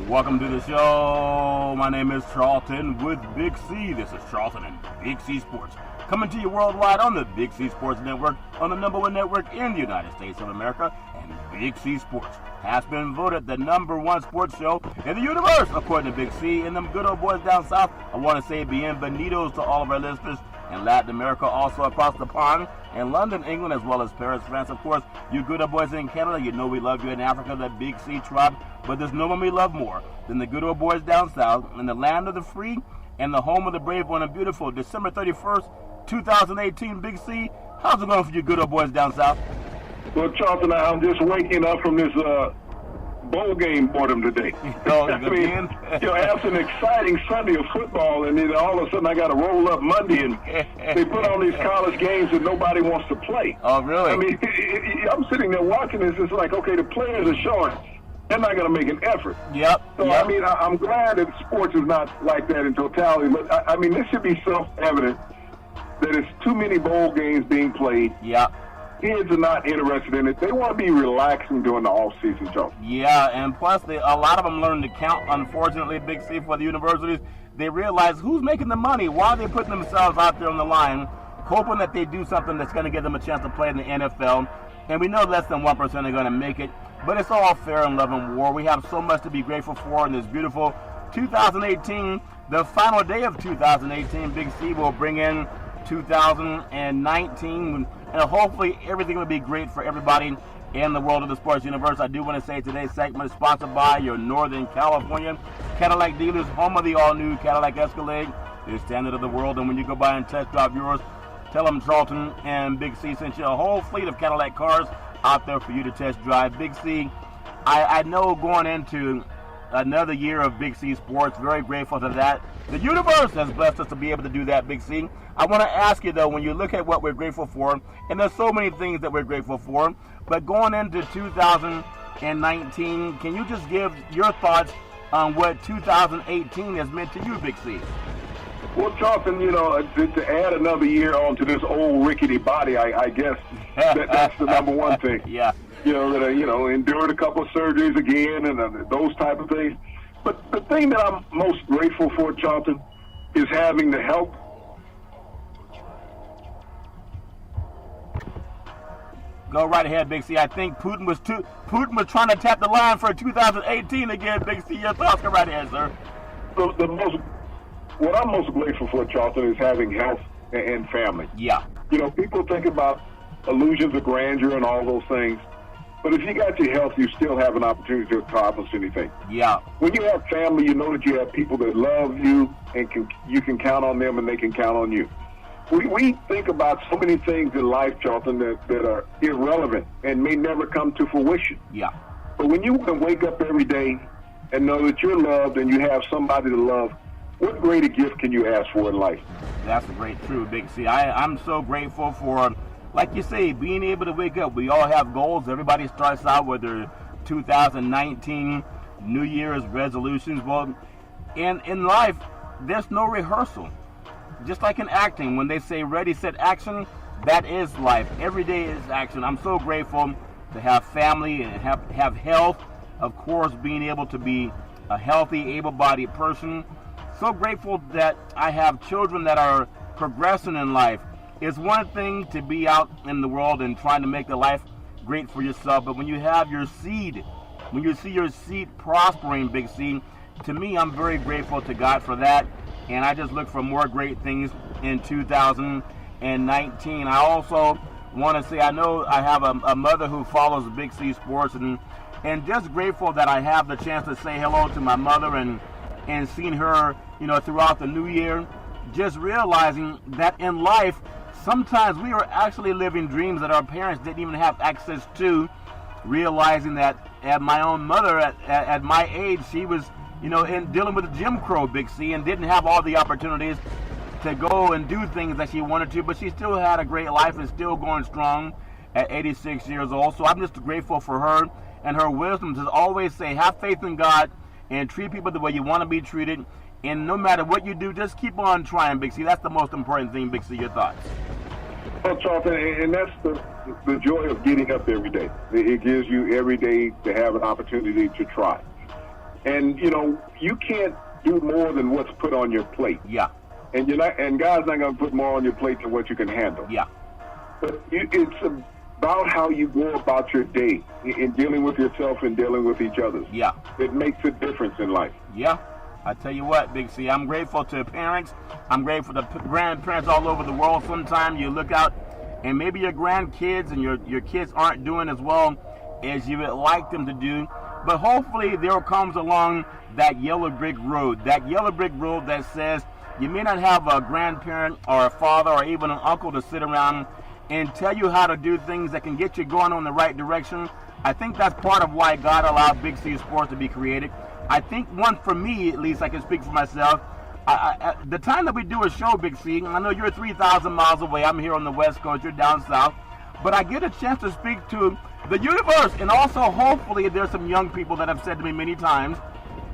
Welcome to the show. My name is Charlton with Big C. This is Charlton and Big C Sports. Coming to you worldwide on the Big C Sports Network, on the number one network in the United States of America. And Big C Sports has been voted the number one sports show in the universe, according to Big C. And them good old boys down south, I want to say bienvenidos to all of our listeners in Latin America, also across the pond, in London, England, as well as Paris, France. Of course, you good old boys in Canada, you know we love you in Africa, the Big C tribe. But there's no one we love more than the good old boys down south in the land of the free and the home of the brave on a beautiful December 31st, 2018. Big C, how's it going for you good old boys down south? Well, Charlton, I'm just waking up from this bowl game boredom today. After an exciting Sunday of football, and then all of a sudden I got to roll up Monday, and they put on these college games that nobody wants to play. Oh, really? I mean, I'm sitting there watching this. It's like, okay, the players are showing they're not going to make an effort. Yep. So, I mean, I'm glad that sports is not like that in totality, but, I mean, this should be self-evident that it's too many bowl games being played. Yeah. Kids are not interested in it. They want to be relaxing during the off-season, Joe. Yeah, and plus, a lot of them learn to count, unfortunately, Big C, for the universities. They realize who's making the money, why are they putting themselves out there on the line, hoping that they do something that's going to give them a chance to play in the NFL. And we know less than 1% are going to make it, but it's all fair in love and war. We have so much to be grateful for in this beautiful 2018, the final day of 2018. Big C will bring in 2019, and hopefully everything will be great for everybody in the world of the sports universe. I do want to say today's segment is sponsored by your Northern California Cadillac dealers, home of the all-new Cadillac Escalade, the standard of the world. And when you go by and test drive yours, tell them Charlton and Big C sent you a whole fleet of Cadillac cars out there for you to test drive. Big C, I know going into another year of Big C Sports, very grateful to that. The universe has blessed us to be able to do that, Big C. I want to ask you, though, when you look at what we're grateful for, and there's so many things that we're grateful for, but going into 2019, can you just give your thoughts on what 2018 has meant to you, Big C? Well, Charlton, to add another year onto this old rickety body, I guess that's the number one thing. Yeah. Endured a couple of surgeries again and those type of things. But the thing that I'm most grateful for, Charlton, is having the help. Go right ahead, Big C. I think Putin was trying to tap the line for 2018 again, Big C. Your thoughts, go right ahead, sir. What I'm most grateful for, Charlton, is having health and family. Yeah. People think about illusions of grandeur and all those things, but if you got your health, you still have an opportunity to accomplish anything. Yeah. When you have family, you know that you have people that love you and you can count on them and they can count on you. We think about so many things in life, Charlton, that are irrelevant and may never come to fruition. Yeah. But when you can wake up every day and know that you're loved and you have somebody to love, what greater gift can you ask for in life? That's a great truth, Big C. I'm so grateful for, like you say, being able to wake up. We all have goals. Everybody starts out with their 2019 New Year's resolutions. Well, in life, there's no rehearsal. Just like in acting, when they say ready, set, action, that is life. Every day is action. I'm so grateful to have family and have health. Of course, being able to be a healthy, able-bodied person. So grateful that I have children that are progressing in life. It's one thing to be out in the world and trying to make the life great for yourself, but when you have your seed, when you see your seed prospering, Big C, to me, I'm very grateful to God for that, and I just look for more great things in 2019. I also want to say I know I have a mother who follows Big C Sports, and just grateful that I have the chance to say hello to my mother and seeing her, throughout the new year, just realizing that in life, sometimes we are actually living dreams that our parents didn't even have access to, realizing that at my own mother, at my age, she was, in dealing with Jim Crow, Big C, and didn't have all the opportunities to go and do things that she wanted to, but she still had a great life and still going strong at 86 years old. So I'm just grateful for her and her wisdom to always say, have faith in God and treat people the way you want to be treated. And no matter what you do, just keep on trying, Big C. That's the most important thing, Big C. Your thoughts? Well, Charlton, and that's the joy of getting up every day. It gives you every day to have an opportunity to try. And, you know, you can't do more than what's put on your plate. Yeah. And God's not going to put more on your plate than what you can handle. Yeah. But it's about how you go about your day in dealing with yourself and dealing with each other. Yeah. It makes a difference in life. Yeah. I tell you what, Big C, I'm grateful to parents. I'm grateful to grandparents all over the world. Sometimes you look out and maybe your grandkids and your kids aren't doing as well as you would like them to do. But hopefully there comes along that yellow brick road that says you may not have a grandparent or a father or even an uncle to sit around and tell you how to do things that can get you going on the right direction. I think that's part of why God allowed Big C Sports to be created. I think one, for me at least, I can speak for myself, the time that we do a show, Big C, I know you're 3,000 miles away, I'm here on the West Coast, you're down south, but I get a chance to speak to the universe, and also hopefully there's some young people that have said to me many times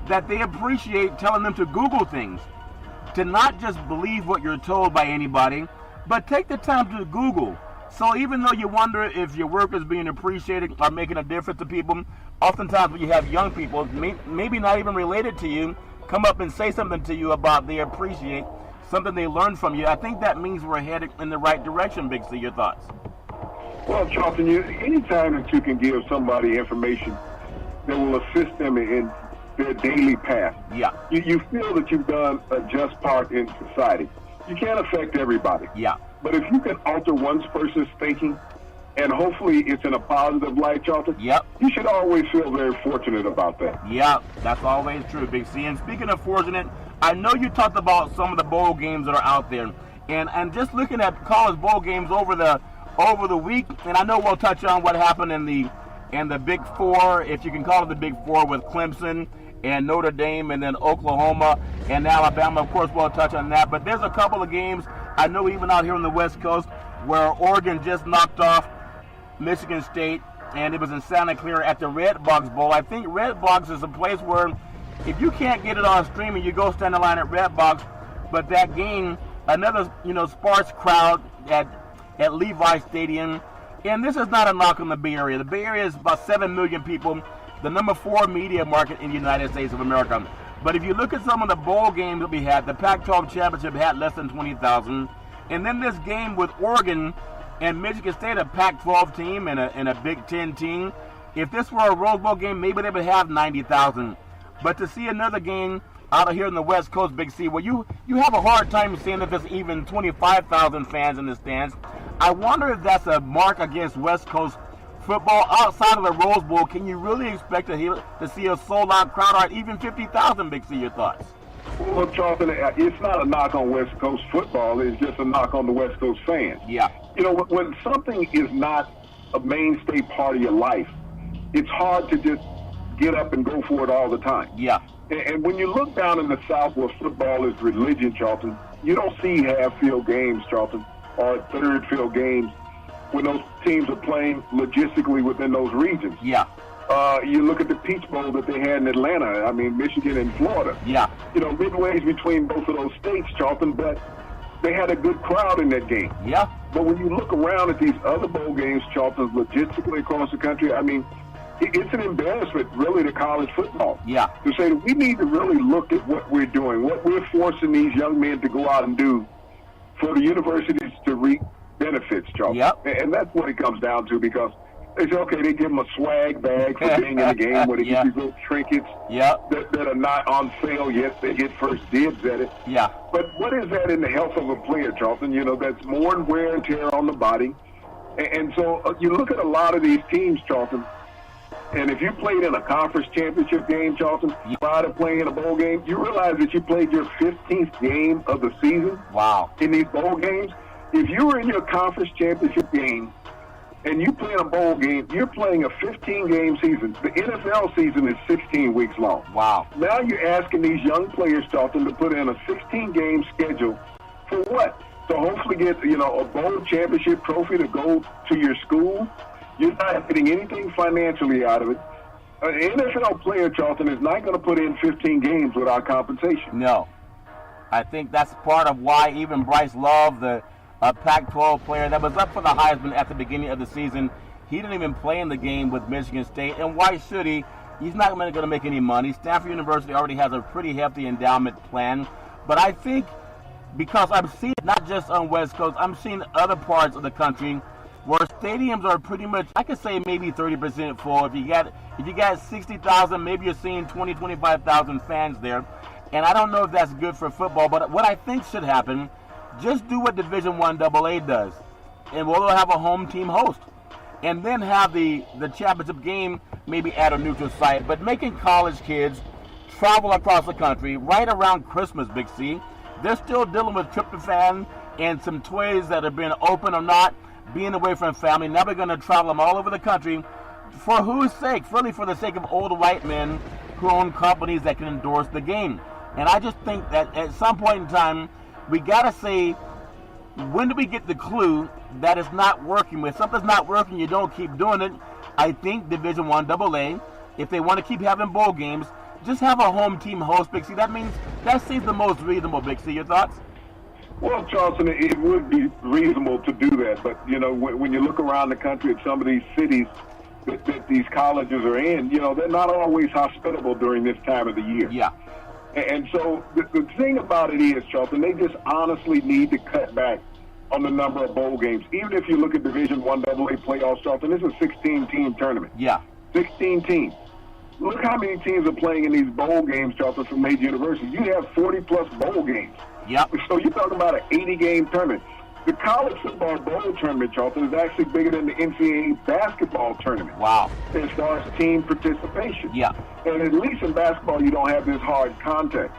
that they appreciate telling them to Google things, to not just believe what you're told by anybody, but take the time to Google. So even though you wonder if your work is being appreciated or making a difference to people, oftentimes when you have young people, maybe not even related to you, come up and say something to you about they appreciate, something they learned from you, I think that means we're headed in the right direction, Big C. Your thoughts? Well, Charlton, anytime that you can give somebody information that will assist them in their daily path, yeah, you feel that you've done a just part in society. You can't affect everybody. Yeah. But if you can alter one person's thinking, and hopefully it's in a positive light, Charlton, yep, you should always feel very fortunate about that. Yeah, that's always true, Big C. And speaking of fortunate, I know you talked about some of the bowl games that are out there, and just looking at college bowl games over the week, and I know we'll touch on what happened in the Big Four, if you can call it the Big Four, with Clemson and Notre Dame and then Oklahoma and Alabama. Of course, we'll touch on that. But there's a couple of games, I know even out here on the West Coast, where Oregon just knocked off Michigan State, and it was in Santa Clara at the Red Box Bowl. I think Red Box is a place where if you can't get it on streaming, you go stand in line at Red Box. But that game, another sparse crowd at Levi Stadium. And this is not a knock on the Bay Area. The Bay Area is about 7 million people, the number 4 media market in the United States of America. But if you look at some of the bowl games that we had, the Pac-12 championship had less than 20,000. And then this game with Oregon and Michigan State, a Pac-12 team and a Big Ten team, if this were a Rose Bowl game, maybe they would have 90,000. But to see another game out of here in the West Coast, Big C, where you have a hard time seeing if there's even 25,000 fans in the stands, I wonder if that's a mark against West Coast football. Outside of the Rose Bowl, can you really expect to see a sold-out crowd or even 50,000, Big C? Your thoughts? Well, Charlton, it's not a knock on West Coast football. It's just a knock on the West Coast fans. Yeah. When something is not a mainstay part of your life, it's hard to just get up and go for it all the time. Yeah. And when you look down in the South where football is religion, Charlton, you don't see half-field games, Charlton, or third-field games when those teams are playing logistically within those regions. Yeah. You look at the Peach Bowl that they had in Atlanta, Michigan and Florida. Yeah. Midways between both of those states, Charlton, but they had a good crowd in that game. Yeah. But when you look around at these other bowl games, Charlton, logistically across the country, it's an embarrassment, really, to college football. Yeah. To say that we need to really look at what we're doing, what we're forcing these young men to go out and do for the universities to reap benefits, Charlton. Yep. And that's what it comes down to, because they say, okay, they give them a swag bag for being in the game where they give you little trinkets that are not on sale yet. They get first dibs at it. Yeah. But what is that in the health of a player, Charlton? That's more wear and tear on the body. And so you look at a lot of these teams, Charlton, and if you played in a conference championship game, Charlton, prior to playing in a bowl game, you realize that you played your 15th game of the season. Wow. In these bowl games. If you were in your conference championship game and you play in a bowl game, you're playing a 15-game season. The NFL season is 16 weeks long. Wow. Now you're asking these young players, Charlton, to put in a 16-game schedule for what? To hopefully get, a bowl championship trophy to go to your school? You're not getting anything financially out of it. An NFL player, Charlton, is not going to put in 15 games without compensation. No. I think that's part of why even Bryce Love, the Pac-12 player that was up for the Heisman at the beginning of the season, he didn't even play in the game with Michigan State. And why should he? He's not going to make any money. Stanford University already has a pretty hefty endowment plan. But I think because I'm seeing it not just on West Coast, I'm seeing other parts of the country where stadiums are pretty much, I could say maybe 30% full. If you got 60,000, maybe you're seeing 20, 25,000 fans there. And I don't know if that's good for football, but what I think should happen, just do what Division I AA does. And we'll have a home team host. And then have the championship game maybe at a neutral site. But making college kids travel across the country right around Christmas, Big C, they're still dealing with tryptophan and some toys that have been open or not, being away from family. Now we're going to travel them all over the country. For whose sake? Really for the sake of old white men who own companies that can endorse the game. And I just think that at some point in time, we got to say, when do we get the clue that it's not working? When something's not working, you don't keep doing it. I think Division I AA, if they want to keep having bowl games, just have a home team host, Big C. That seems the most reasonable, Big C. Your thoughts? Well, Charleston, it would be reasonable to do that. But, when you look around the country at some of these cities that these colleges are in, they're not always hospitable during this time of the year. Yeah. And so the thing about it is, Charleston, they just honestly need to cut back on the number of bowl games. Even if you look at Division I AA playoffs, Charleston, this is a 16-team tournament. Yeah. 16 teams. Look how many teams are playing in these bowl games, Charleston, from major universities. You have 40-plus bowl games. Yep. So you're talking about an 80-game tournament. The college football bowl tournament, Charleston, is actually bigger than the NCAA basketball tournament. Wow. As far as team participation. Yeah. And at least in basketball, you don't have this hard contact.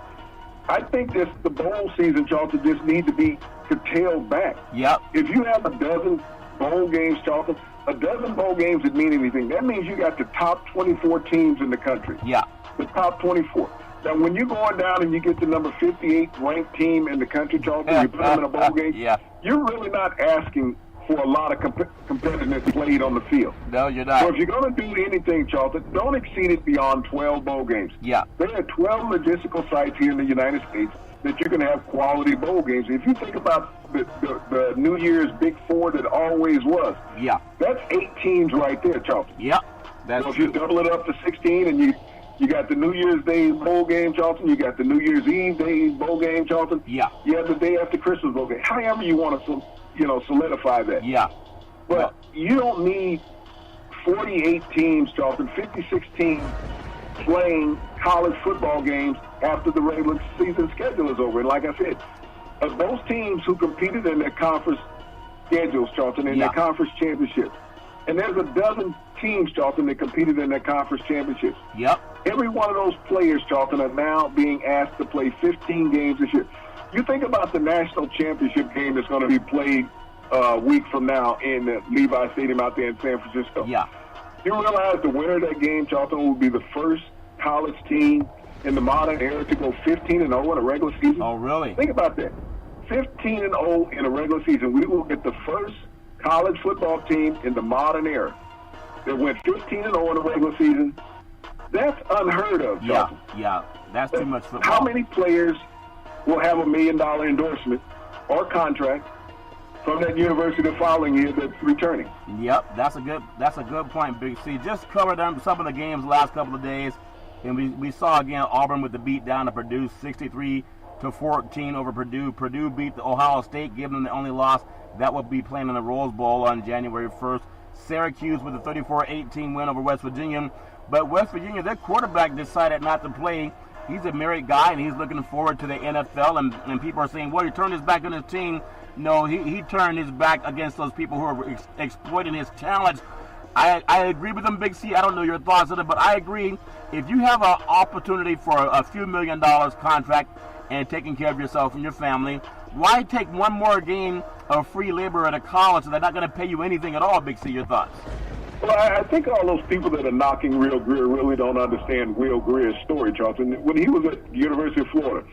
I think the bowl season, Charleston, just need to be curtailed back. Yep. If you have a dozen bowl games, Charleston, a dozen bowl games that mean anything, that means you got the top 24 teams in the country. Yeah. The top 24. Now, when you're going down and you get the number 58 ranked team in the country, Charleston, you put them in a bowl game, yeah. You're really not asking for a lot of competitiveness played on the field. No, you're not. So if you're going to do anything, Charleston, don't exceed it beyond 12 bowl games. Yeah. There are 12 logistical sites here in the United States that you can have quality bowl games. If you think about the New Year's Big Four that always was, yeah, that's 8 teams right there, Charleston. Yep. That's so if you double it up to 16 and you got the New Year's Day bowl game, Charleston. You got the New Year's Eve Day bowl game, Charleston. Yeah. You have the day after Christmas bowl game. However you want to, solidify that. Yeah. But you don't need 48 teams, Charleston, 56 teams playing college football games after the regular season schedule is over. And like I said, those teams who competed in their conference schedules, Charleston, in their conference championships, and there's a dozen teams, Charleston, that competed in their conference championships. Yep. Every one of those players, Charleston, are now being asked to play 15 games this year. You think about the national championship game that's going to be played a week from now in the Levi Stadium out there in San Francisco. Yeah. You realize the winner of that game, Charleston, will be the first college team in the modern era to go 15-0 in a regular season. Oh, really? Think about that. 15-0 in a regular season. We will get the first college football team in the modern era that went 15-0 in a regular season. That's unheard of, Charleston. Yeah. That's too much football. How many players will have $1 million endorsement or contract from that university the following year that's returning? Yep, that's a good point, Big C. Just covered some of the games the last couple of days, and we saw again Auburn with the beat down to Purdue, 63-14 over Purdue. Purdue beat the Ohio State, giving them the only loss. That will be playing in the Rose Bowl on January 1st. Syracuse with a 34-18 win over West Virginia. But West Virginia, their quarterback decided not to play. He's a married guy, and he's looking forward to the NFL. And people are saying, well, he turned his back on his team. No, he turned his back against those people who are exploiting his talents. I agree with them, Big C. I don't know your thoughts on it, but I agree. If you have an opportunity for a few $1 million contract and taking care of yourself and your family, why take one more game of free labor at a college so they're not going to pay you anything at all, Big C? Your thoughts? Well, I think all those people that are knocking Will Grier really don't understand Will Grier's story, Charleston. When he was at the University of Florida,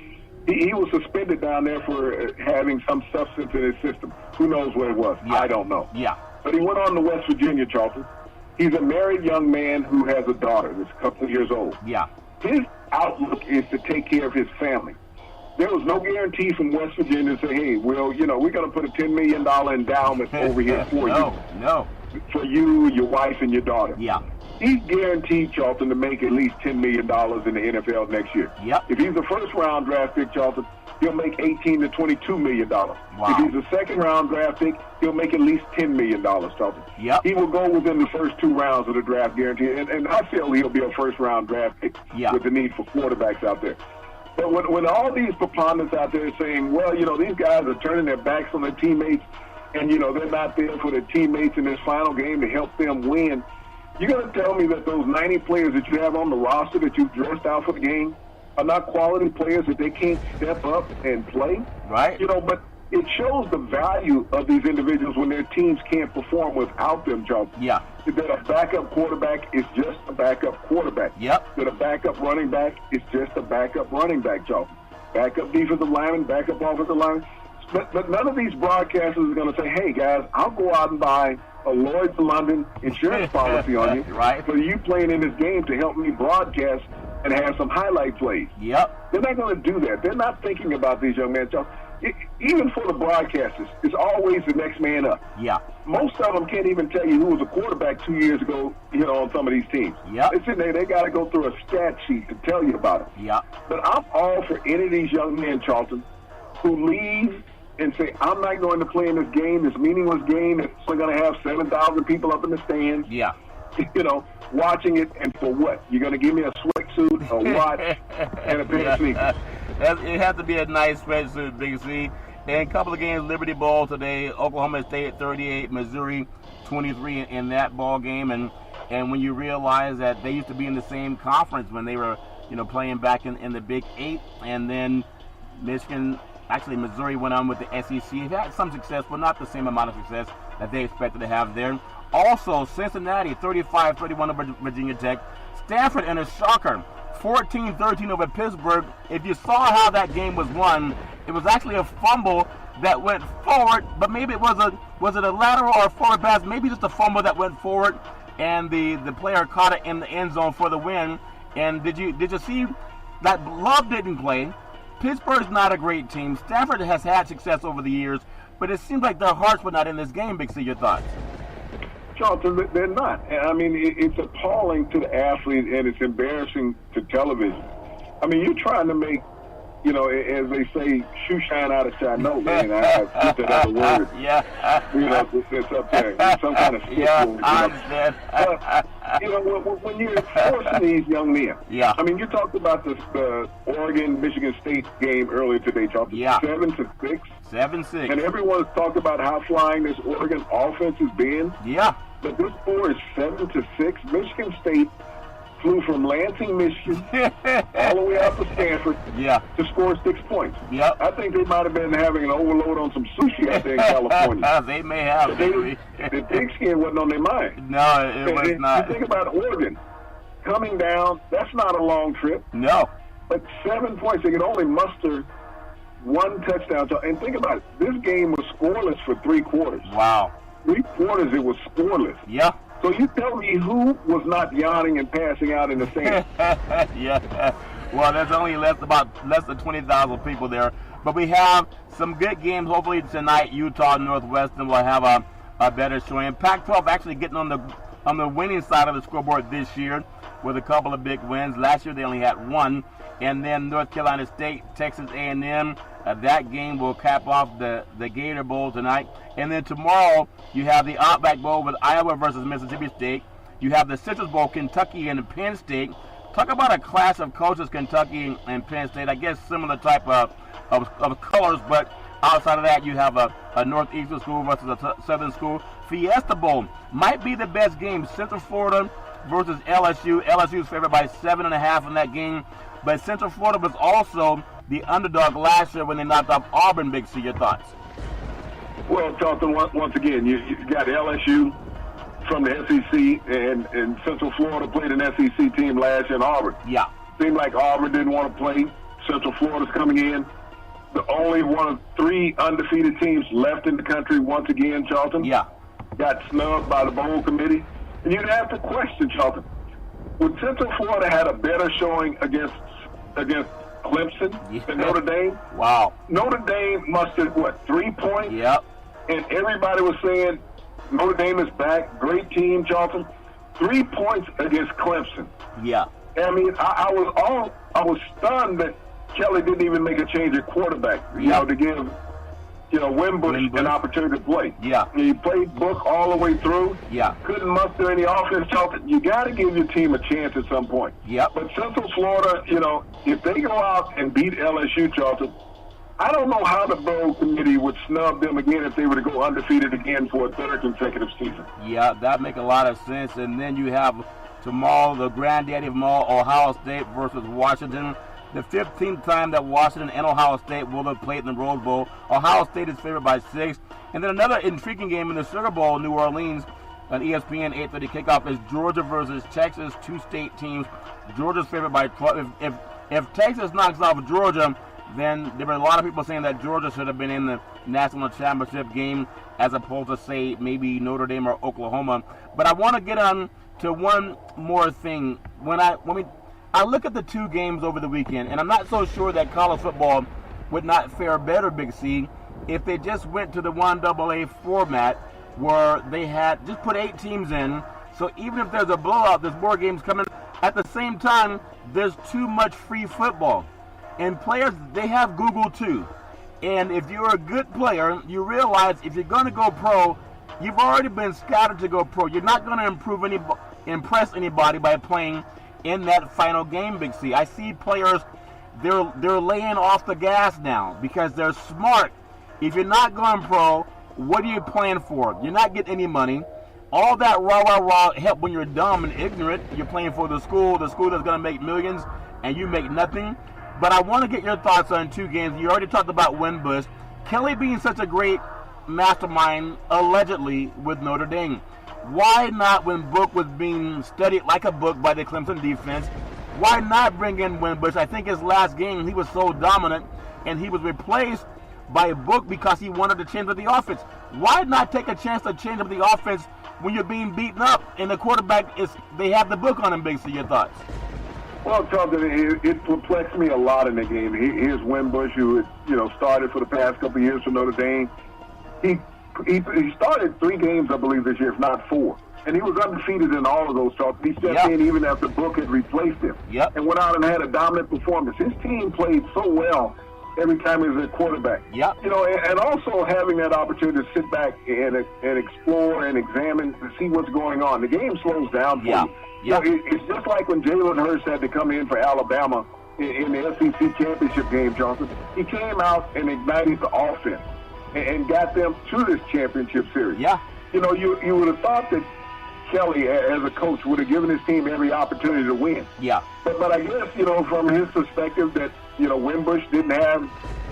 he was suspended down there for having some substance in his system. Who knows what it was? Yeah. I don't know. Yeah. But he went on to West Virginia, Charleston. He's a married young man who has a daughter that's a couple of years old. Yeah. His outlook is to take care of his family. There was no guarantee from West Virginia to say, hey, Will, we're going to put a $10 million endowment over here for you. No. for you, your wife, and your daughter. Yeah. He's guaranteed, Charlton, to make at least $10 million in the NFL next year. Yep. If he's a first-round draft pick, Charlton, he'll make $18 to $22 million. Wow. If he's a second-round draft pick, he'll make at least $10 million, Charlton. Yep. He will go within the first 2 rounds of the draft, guaranteed. And I feel he'll be a first-round draft pick with the need for quarterbacks out there. But when all these proponents out there saying, well, these guys are turning their backs on their teammates and, they're not there for their teammates in this final game to help them win, you're going to tell me that those 90 players that you have on the roster that you've dressed out for the game are not quality players, that they can't step up and play? Right. But it shows the value of these individuals when their teams can't perform without them, John. Yeah. That a backup quarterback is just a backup quarterback. Yep. That a backup running back is just a backup running back, John. Backup defensive lineman, backup offensive lineman. But none of these broadcasters are going to say, hey, guys, I'll go out and buy a Lloyd's of London insurance policy on you right. for you playing in this game to help me broadcast and have some highlight plays. Yep. They're not going to do that. They're not thinking about these young men. Even for the broadcasters, it's always the next man up. Yeah. Most of them can't even tell you who was a quarterback 2 years ago, on some of these teams. Yeah. It's in there. They got to go through a stat sheet to tell you about it. Yeah. But I'm all for any of these young men, Charlton, who leave and say, I'm not going to play in this game, this meaningless game that's only going to have 7,000 people up in the stands. Yeah. Watching it, and for what? You're going to give me a sweatsuit, a watch, and a pair of sneakers. It has to be a nice sweatsuit, Big C. And a couple of games, Liberty Bowl today, Oklahoma State 38, Missouri 23 in that ball game. And when you realize that they used to be in the same conference when they were, playing back in the Big 8, and then Missouri went on with the SEC. They've had some success, but not the same amount of success that they expected to have there. Also, Cincinnati 35-31 over Virginia Tech. Stanford in a shocker, 14-13 over Pittsburgh. If you saw how that game was won, it was actually a fumble that went forward, but maybe it was it a lateral or a forward pass? Maybe just a fumble that went forward, and the player caught it in the end zone for the win. And did you see that Love didn't play? Pittsburgh's not a great team. Stanford has had success over the years, but it seems like their hearts were not in this game. Big C, your thoughts? Charlton, they're not. I mean, it's appalling to the athlete, and it's embarrassing to television. I mean, you're trying to make, as they say, shoe shine out of shine. No, man, I put that other word. Yeah. It's up there. Some kind of stick. Yeah, I understand. But, when you're forcing these young men. Yeah. I mean, you talked about the Oregon-Michigan State game earlier today, Charlton. Yeah. 7-6. 7-6. And everyone's talked about how flying this Oregon offense has been. Yeah. But this score is 7-6. Michigan State flew from Lansing, Michigan, all the way out to Stanford to score 6 points. Yep. I think they might have been having an overload on some sushi out there in California. They may have. The pigskin wasn't on their mind. No, it was not. You think about Oregon coming down, that's not a long trip. No. But 7 points, they could only muster one touchdown. And think about it, this game was scoreless for 3 quarters. Wow. 3 quarters it was scoreless. Yeah. So you tell me who was not yawning and passing out in the sand? Yeah. Well, there's only less than 20,000 people there. But we have some good games. Hopefully tonight, Utah Northwestern will have a better showing. Pac-12 actually getting on the winning side of the scoreboard this year with a couple of big wins. Last year they only had one. And then North Carolina State, Texas A&M. That game will cap off the Gator Bowl tonight. And then tomorrow you have the Outback Bowl with Iowa versus Mississippi State. You have the Citrus Bowl, Kentucky and Penn State. Talk about a clash of coaches, Kentucky and Penn State. I guess similar type of colors, but outside of that you have a Northeastern school versus a Southern school. Fiesta Bowl might be the best game. Central Florida versus LSU. LSU is favored by 7.5 in that game. But Central Florida was also the underdog last year when they knocked off Auburn. Big C, your thoughts? Well, Charlton, once again, you got LSU from the SEC, and Central Florida played an SEC team last year in Auburn. Yeah. Seemed like Auburn didn't want to play. Central Florida's coming in. The only one of 3 undefeated teams left in the country once again, Charlton. Yeah. Got snubbed by the bowl committee. And you'd have to question, Charlton, would Central Florida had a better showing against Clemson than Notre Dame? Wow. Notre Dame mustered, 3 points? Yep. And everybody was saying, Notre Dame is back. Great team, Charlton. 3 points against Clemson. Yeah. I mean, I was stunned that Kelly didn't even make a change at quarterback, to give, Wimbush an opportunity to play. Yeah. He played Book all the way through. Yeah. Couldn't muster any offense, Charlton. You got to give your team a chance at some point. Yeah. But Central Florida, if they go out and beat LSU, Charlton, I don't know how the bowl committee would snub them again if they were to go undefeated again for a third consecutive season. Yeah, that make a lot of sense. And then you have tomorrow the granddaddy of them all, Ohio State versus Washington. The 15th time that Washington and Ohio State will have played in the Rose Bowl. Ohio State is favored by 6. And then another intriguing game in the Sugar Bowl, New Orleans, on ESPN 8:30 kickoff is Georgia versus Texas, 2 state teams. Georgia's favored by 12. If Texas knocks off Georgia, then there were a lot of people saying that Georgia should have been in the national championship game as opposed to, say, maybe Notre Dame or Oklahoma. But I want to get on to one more thing. When I look at the 2 games over the weekend, and I'm not so sure that college football would not fare better, Big C, if they just went to the 1AA format where they had just put 8 teams in. So even if there's a blowout, there's more games coming. At the same time, there's too much free football. And players, they have Google too. And if you're a good player, you realize if you're going to go pro, you've already been scouted to go pro. You're not going to impress anybody by playing in that final game, Big C. I see players, they're laying off the gas now because they're smart. If you're not going pro, what are you playing for? You're not getting any money. All that rah help when you're dumb and ignorant. You're playing for the school that's going to make millions, and you make nothing. But I want to get your thoughts on 2 games. You already talked about Wimbush. Kelly being such a great mastermind, allegedly, with Notre Dame. Why not, when Book was being studied like a book by the Clemson defense, why not bring in Wimbush? I think his last game, he was so dominant, and he was replaced by Book because he wanted to change up the offense. Why not take a chance to change up the offense when you're being beaten up and the quarterback they have the book on him, Big C? Your thoughts? Well, Charlton, it perplexed me a lot in the game. Here's Wimbush, who had, started for the past couple of years for Notre Dame. He started 3 games, I believe, this year, if not 4. And he was undefeated in all of those, Charlton. He stepped in even after Book had replaced him. And went out and had a dominant performance. His team played so well every time he was at quarterback. And also having that opportunity to sit back and explore and examine to see what's going on. The game slows down for you. It's just like when Jalen Hurts had to come in for Alabama in the SEC championship game, Johnson. He came out and ignited the offense and got them to this championship series. You would have thought that Kelly, as a coach, would have given his team every opportunity to win. But I guess, from his perspective that, Wimbush didn't have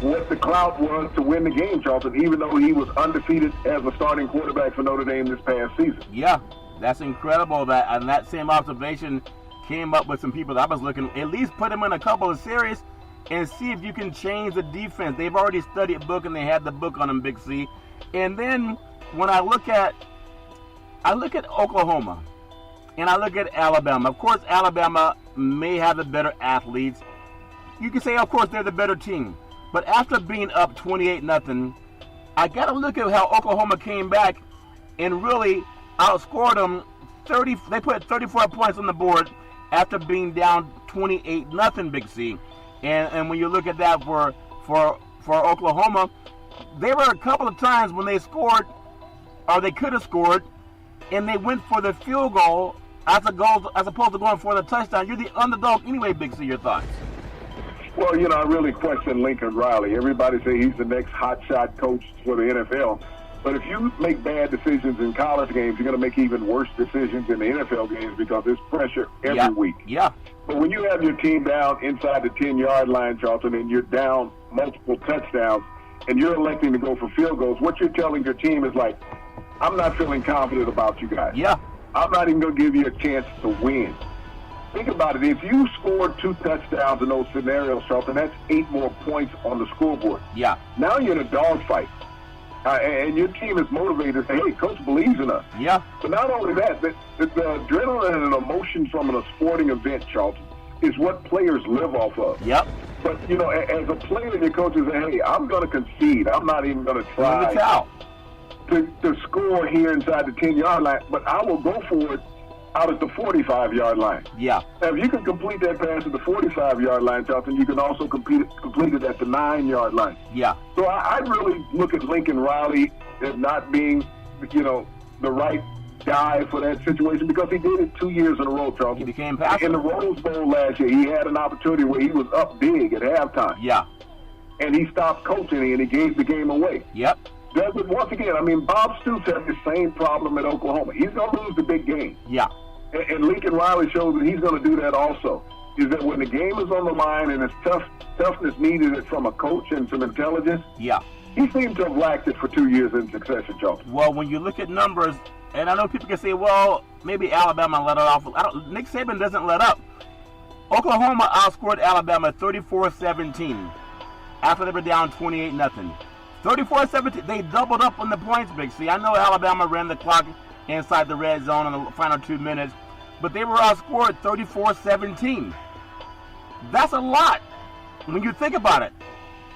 what the clout was to win the game, Charlton, even though he was undefeated as a starting quarterback for Notre Dame this past season. That's incredible. That same observation came up with some people that I was looking, at least put him in a couple of series and see if you can change the defense. They've already studied Book and they had the book on him, Big C. And then when I look at Oklahoma and I look at Alabama. Of course, Alabama may have the better athletes. You can say, of course, they're the better team. But after being up 28-0, I got to look at how Oklahoma came back and really outscored them 30. They put 34 points on the board after being down 28-0, Big C. And when you look at that for Oklahoma, there were a couple of times when they scored, or they could have scored, and they went for the field goal as opposed to going for the touchdown. You're the underdog anyway, Big C. Your thoughts? Well, I really question Lincoln Riley. Everybody say he's the next hotshot coach for the NFL. But if you make bad decisions in college games, you're going to make even worse decisions in the NFL games because there's pressure every week. But when you have your team down inside the 10-yard line, Charlton, and you're down multiple touchdowns, and you're electing to go for field goals, what you're telling your team is like, I'm not feeling confident about you guys. I'm not even going to give you a chance to win. Think about it. If you scored 2 touchdowns in those scenarios, Charlton, that's 8 more points on the scoreboard. Now you're in a dogfight. And your team is motivated to say, hey, coach believes in us. But not only that, the adrenaline and emotion from a sporting event, Charlton, is what players live off of. But, as a player, your coach is saying, hey, I'm going to concede. I'm not even going to try to score here inside the 10-yard line, but I will go for it out at the 45-yard line. Yeah. Now, if you can complete that pass at the 45-yard line, Charlton, you can also complete it at the 9-yard line. Yeah. So I really look at Lincoln Riley as not being, the right guy for that situation, because he did it 2 years in a row, Charlton. He became passive. In the Rose Bowl last year, he had an opportunity where he was up big at halftime. Yeah. And he stopped coaching and he gave the game away. Yep. But once again, Bob Stoops has the same problem at Oklahoma. He's going to lose the big game. Yeah. And Lincoln Riley shows that he's going to do that also. Is that when the game is on the line and it's toughness needed from a coach and some intelligence, yeah, he seemed to have lacked it for 2 years in succession, Charlton. Well, when you look at numbers, and I know people can say, well, maybe Alabama let it off. Nick Saban doesn't let up. Oklahoma outscored Alabama 34-17 after they were down 28-0. 34-17. They doubled up on the points, Big C. I know Alabama ran the clock inside the red zone in the final 2 minutes, but they were outscored 34-17. That's a lot when you think about it.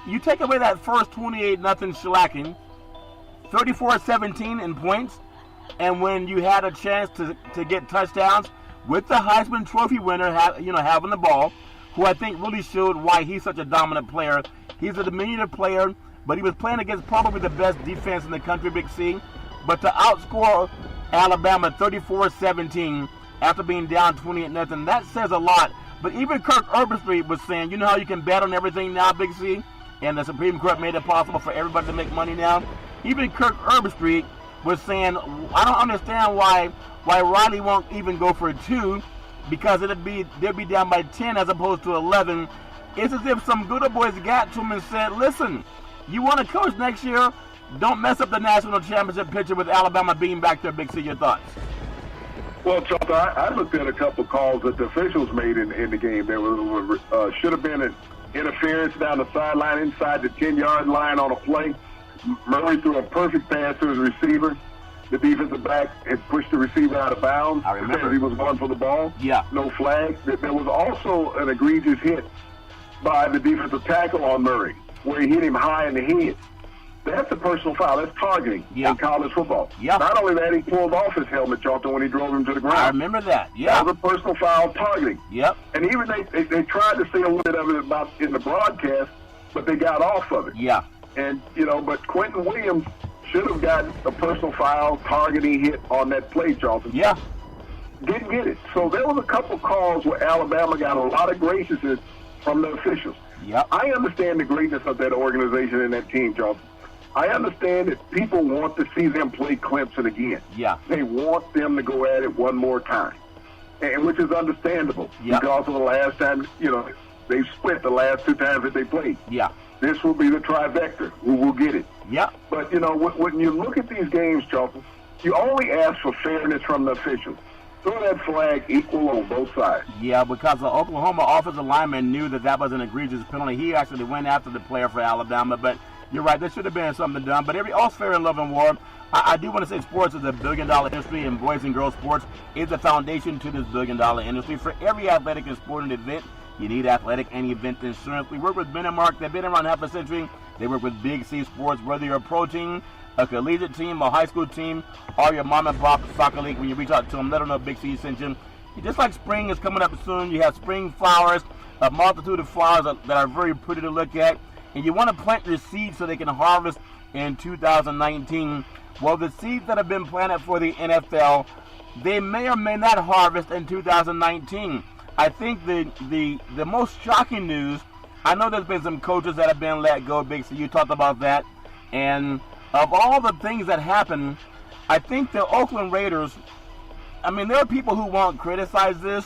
You take away that first 28-0 shellacking, 34-17 in points, and when you had a chance to get touchdowns with the Heisman Trophy winner, having the ball, who I think really showed why he's such a dominant player. He's a diminutive player, but he was playing against probably the best defense in the country, Big C. But to outscore Alabama 34-17 after being down 28-0, that says a lot. But even Kirk Herbstreit was saying, you know how you can bet on everything now, Big C? And the Supreme Court made it possible for everybody to make money now. Even Kirk Herbstreit was saying, I don't understand why Riley won't even go for 2, because they'd be down by 10 as opposed to 11. It's as if some good old boys got to him and said, listen, you want to coach next year? Don't mess up the national championship picture with Alabama being back there. Big C, your thoughts? Well, Charlton, I looked at a couple calls that the officials made in the game. There should have been an interference down the sideline inside the 10-yard line on a play. Murray threw a perfect pass to his receiver. The defensive back had pushed the receiver out of bounds. I remember. He was going for the ball. Yeah. No flag. There was also an egregious hit by the defensive tackle on Murray, where he hit him high in the head. That's a personal foul. That's targeting in college football. Yeah. Not only that, he pulled off his helmet, Charlton, when he drove him to the ground. I remember that. Yeah. That was a personal foul, targeting. Yep. And even they tried to say a little bit of it about in the broadcast, but they got off of it. Yeah. And, but Quentin Williams should have gotten a personal foul, targeting hit on that play, Charlton. Yeah. Didn't get it. So there was a couple calls where Alabama got a lot of graciousness from the officials. Yep. I understand the greatness of that organization and that team, Charlton. I understand that people want to see them play Clemson again. Yeah. They want them to go at it one more time, and which is understandable Yep. because of the last time, they've split the last 2 times that they played. Yeah. This will be the trifecta. We will get it. Yeah. But, when you look at these games, Charlton, you only ask for fairness from the officials. Throw that flag equal on both sides. Yeah, because the Oklahoma offensive lineman knew that was an egregious penalty. He actually went after the player for Alabama, but you're right, there should have been something done. But all's fair in love and war. I do want to say sports is a billion-dollar industry, and boys and girls sports is the foundation to this billion-dollar industry. For every athletic and sporting event, you need athletic and event insurance. We work with Ben and Mark. They've been around half a century. They work with Big C Sports, whether you're approaching a collegiate team, a high school team, or your mom and pop soccer league. When you reach out to them, let them know Big C sent you. Just like spring is coming up soon, you have spring flowers, a multitude of flowers that are very pretty to look at. And you want to plant your seeds so they can harvest in 2019. Well, the seeds that have been planted for the NFL, they may or may not harvest in 2019. I think the most shocking news, I know there's been some coaches that have been let go, Big C, you talked about that. And of all the things that happened, I think the Oakland Raiders, there are people who won't criticize this,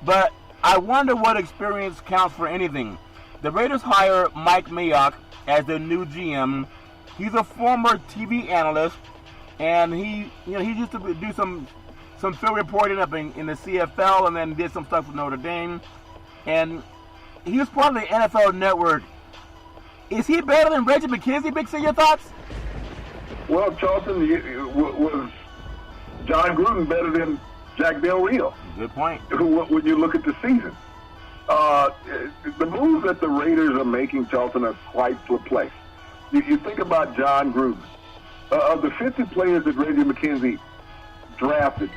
but I wonder what experience counts for anything. The Raiders hire Mike Mayock as their new GM. He's a former TV analyst, and he used to do some field reporting up in the CFL, and then did some stuff with Notre Dame. And he was part of the NFL Network. Is he better than Reggie McKenzie? Big C, your thoughts? Well, Charlton, was John Gruden better than Jack Del Rio? Good point. When you look at the season. The moves that the Raiders are making, Charlton, are quite perplexed. You think about John Gruden. Of the 50 players that Reggie McKenzie drafted,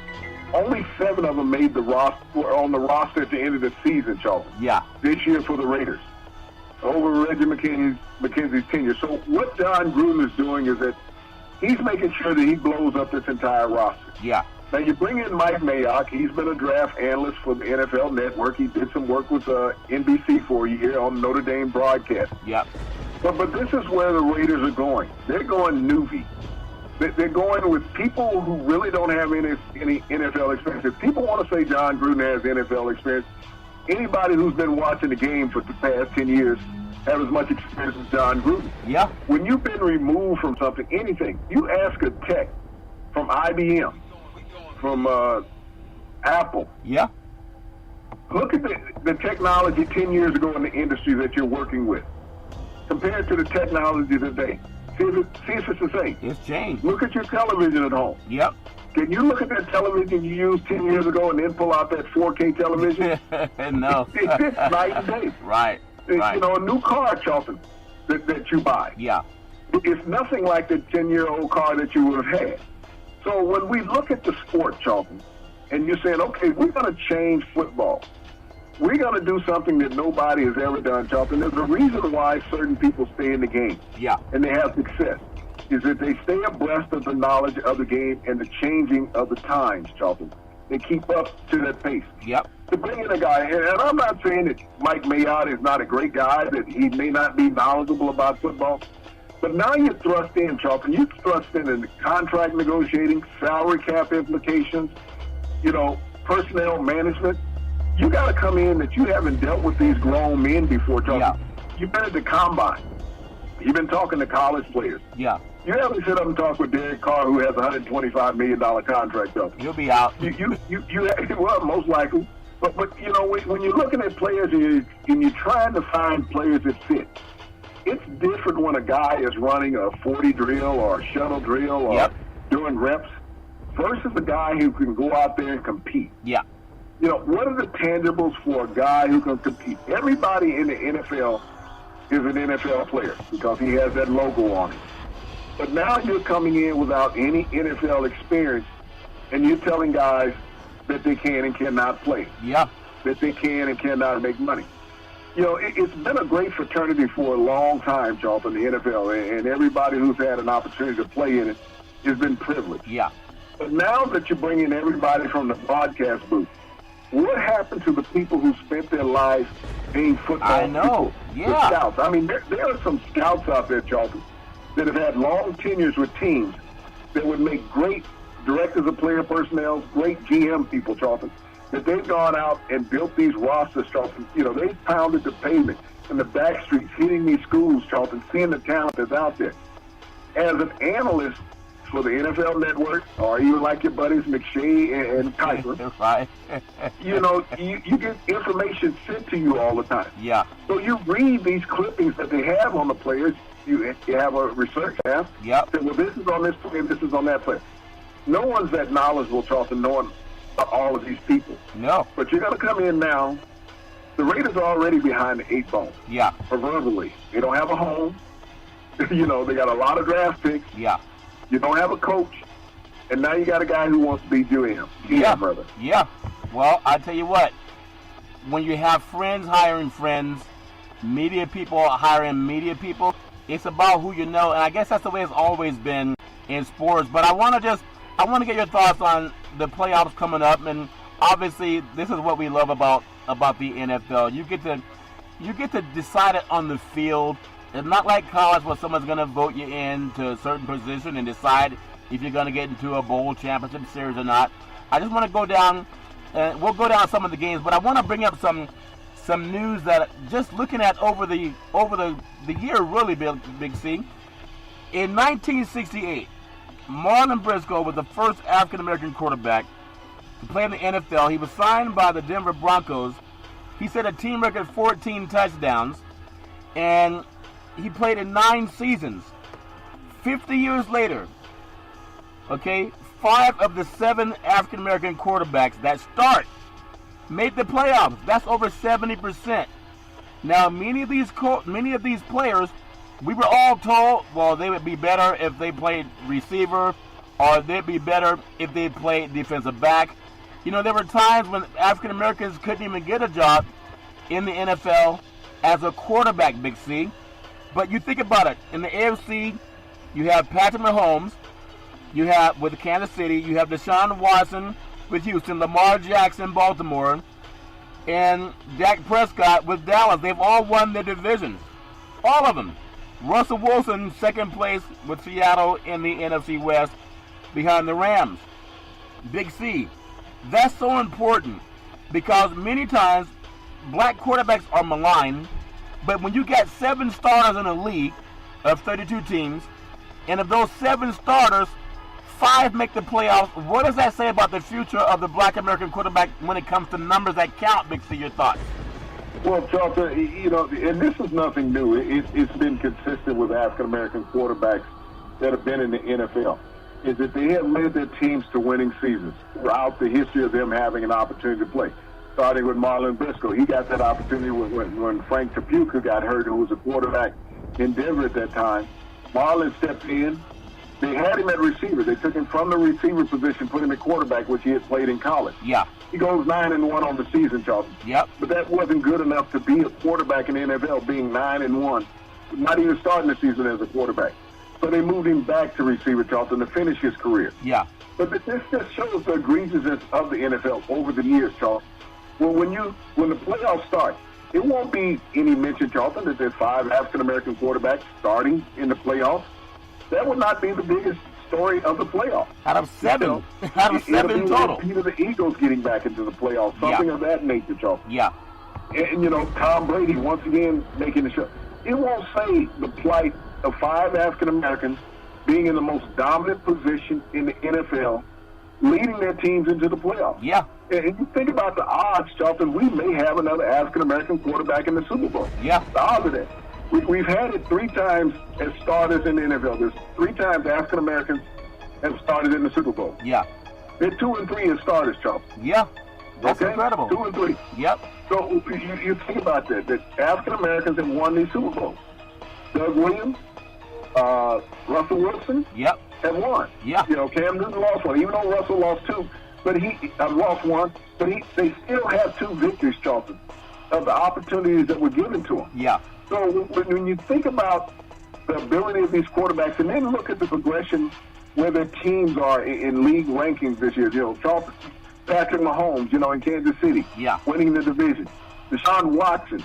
only 7 of them made the roster, were on the roster at the end of the season, Charles. Yeah. This year for the Raiders, over Reggie McKenzie's tenure. So what John Gruden is doing is that he's making sure that he blows up this entire roster. Yeah. Now, you bring in Mike Mayock. He's been a draft analyst for the NFL Network. He did some work with NBC for a year on Notre Dame broadcast. Yep. But this is where the Raiders are going. They're going newbie. They're going with people who really don't have any NFL experience. If people want to say John Gruden has NFL experience, anybody who's been watching the game for the past 10 years have as much experience as John Gruden. Yeah. When you've been removed from something, anything, you ask a tech from IBM, from Apple. Yeah. Look at the technology 10 years ago in the industry that you're working with, compared to the technology today. See if it's the same. It's changed. Look at your television at home. Yep. Can you look at that television you used 10 years ago and then pull out that 4K television? No. It's night and day. Right. Right. You know, a new car, Charlton, that you buy. Yeah. It's nothing like the 10-year-old car that you would have had. So when we look at the sport, Charlton, and you're saying, okay, we're going to change football. We're going to do something that nobody has ever done, Charlton. There's a reason why certain people stay in the game. Yeah. And they have success, is that they stay abreast of the knowledge of the game and the changing of the times, Charlton. They keep up to that pace. Yep. To bring in a guy, and I'm not saying that Mike Mayock is not a great guy, that he may not be knowledgeable about football, but now you're thrust in, Charlton. You're thrust in the contract negotiating, salary cap implications, you know, personnel management. You got to come in that you haven't dealt with these grown men before, Charlton. Yeah. You've been at the combine. You've been talking to college players. Yeah. You haven't sit up and talk with Derek Carr, who has a $125 million contract up. You'll be out. Well, most likely. But you know, when you're looking at players and you're trying to find players that fit, it's different when a guy is running a 40 drill or a shuttle drill or doing reps versus a guy who can go out there and compete. Yeah. You know, what are the tangibles for a guy who can compete? Everybody in the NFL is an NFL player because he has that logo on him. But now you're coming in without any NFL experience, and you're telling guys that they can and cannot play. Yeah. That they can and cannot make money. You know, it's been a great fraternity for a long time, Charlton, the NFL, and everybody who's had an opportunity to play in it has been privileged. Yeah. But now that you're bringing everybody from the broadcast booth, what happened to the people who spent their lives being football I know. people, Yeah. the scouts? I mean, there are some scouts out there, Charlton, that have had long tenures with teams that would make great directors of player personnel, great GM people, Charlton, that they've gone out and built these rosters, Charlton. You know, they've pounded the pavement in the back streets, hitting these schools, Charlton, seeing the talent that's out there. As an analyst for the NFL Network, or even like your buddies McShay and Kuiper, Right. you know, you get information sent to you all the time. Yeah. So you read these clippings that they have on the players. You have a research staff. Yep. Say, well, this is on this player, this is on that player. No one's that knowledgeable, Charlton, knowing all of these people. No. But you're going to come in now. The Raiders are already behind the 8 ball. Yeah. Proverbially. They don't have a home. You know, they got a lot of draft picks. Yeah. You don't have a coach. And now you got a guy who wants to be GM. Yeah, brother. Yeah. Well, I tell you what, when you have friends hiring friends, media people hiring media people, it's about who you know, and I guess that's the way it's always been in sports. But I want to get your thoughts on the playoffs coming up, and obviously this is what we love about the NFL. You get to decide it on the field. It's not like college where someone's going to vote you into a certain position and decide if you're going to get into a bowl championship series or not. I just want to go down, we'll go down some of the games, but I want to bring up some news that just looking at over the year, really, Big C. In 1968, Marlon Briscoe was the first African-American quarterback to play in the NFL. He was signed by the Denver Broncos. He set a team record 14 touchdowns, and he played in 9 seasons. 50 years later, okay, 5 of the 7 African-American quarterbacks that start made the playoffs. That's over 70%. Now, many of these players we were all told, well, they would be better if they played receiver, or they'd be better if they played defensive back. You know, there were times when African Americans couldn't even get a job in the NFL as a quarterback, Big C. But you think about it. In the AFC, you have Patrick Mahomes. You have, with Kansas City, you have Deshaun Watson with Houston, Lamar Jackson, Baltimore, and Dak Prescott with Dallas. They've all won their divisions. All of them. Russell Wilson, second place with Seattle in the NFC West behind the Rams. Big C. That's so important because many times black quarterbacks are maligned, but when you get 7 starters in a league of 32 teams, and of those 7 starters, 5 make the playoffs, what does that say about the future of the black American quarterback when it comes to numbers that count, Big C? Your thoughts? Well, Charlton, you know, and this is nothing new. It's been consistent with African American quarterbacks that have been in the NFL, is that they have led their teams to winning seasons throughout the history of them having an opportunity to play. Starting with Marlon Briscoe. He got that opportunity when Frank Tapuka got hurt, who was a quarterback in Denver at that time. Marlon stepped in. They had him at receiver. They took him from the receiver position, put him at quarterback, which he had played in college. Yeah. He goes 9-1 on the season, Charlton. Yep. But that wasn't good enough to be a quarterback in the NFL, being 9-1, not even starting the season as a quarterback. So they moved him back to receiver, Charlton, to finish his career. Yeah. But this just shows the egregiousness of the NFL over the years, Charlton. Well, when the playoffs start, it won't be any mention, Charlton, that there's 5 African-American quarterbacks starting in the playoffs. That would not be the biggest story of the playoffs. Out of 7. Out of 7 total. Either the Eagles getting back into the playoffs, something of that nature, Charlton. Yeah. And, you know, Tom Brady, once again, making the show. It won't say the plight of 5 African-Americans being in the most dominant position in the NFL, leading their teams into the playoffs. Yeah. And you think about the odds, Charlton, we may have another African-American quarterback in the Super Bowl. Yeah. The odds of that. We've had it 3 times as starters in the NFL. There's 3 times African-Americans have started in the Super Bowl. Yeah. They're 2 and 3 as starters, Charlton. Yeah. That's incredible. 2 and 3. Yep. So you think about that African-Americans have won these Super Bowls. Doug Williams, Russell Wilson, yep, have won. Yeah. You know, Cam Newton lost 1, even though Russell lost 2, but he lost 1, but they still have 2 victories, Charlton, of the opportunities that were given to them. Yeah. So when you think about the ability of these quarterbacks, and then look at the progression where their teams are in league rankings this year, you know, Charlton, Patrick Mahomes, you know, in Kansas City, yeah, winning the division. Deshaun Watson,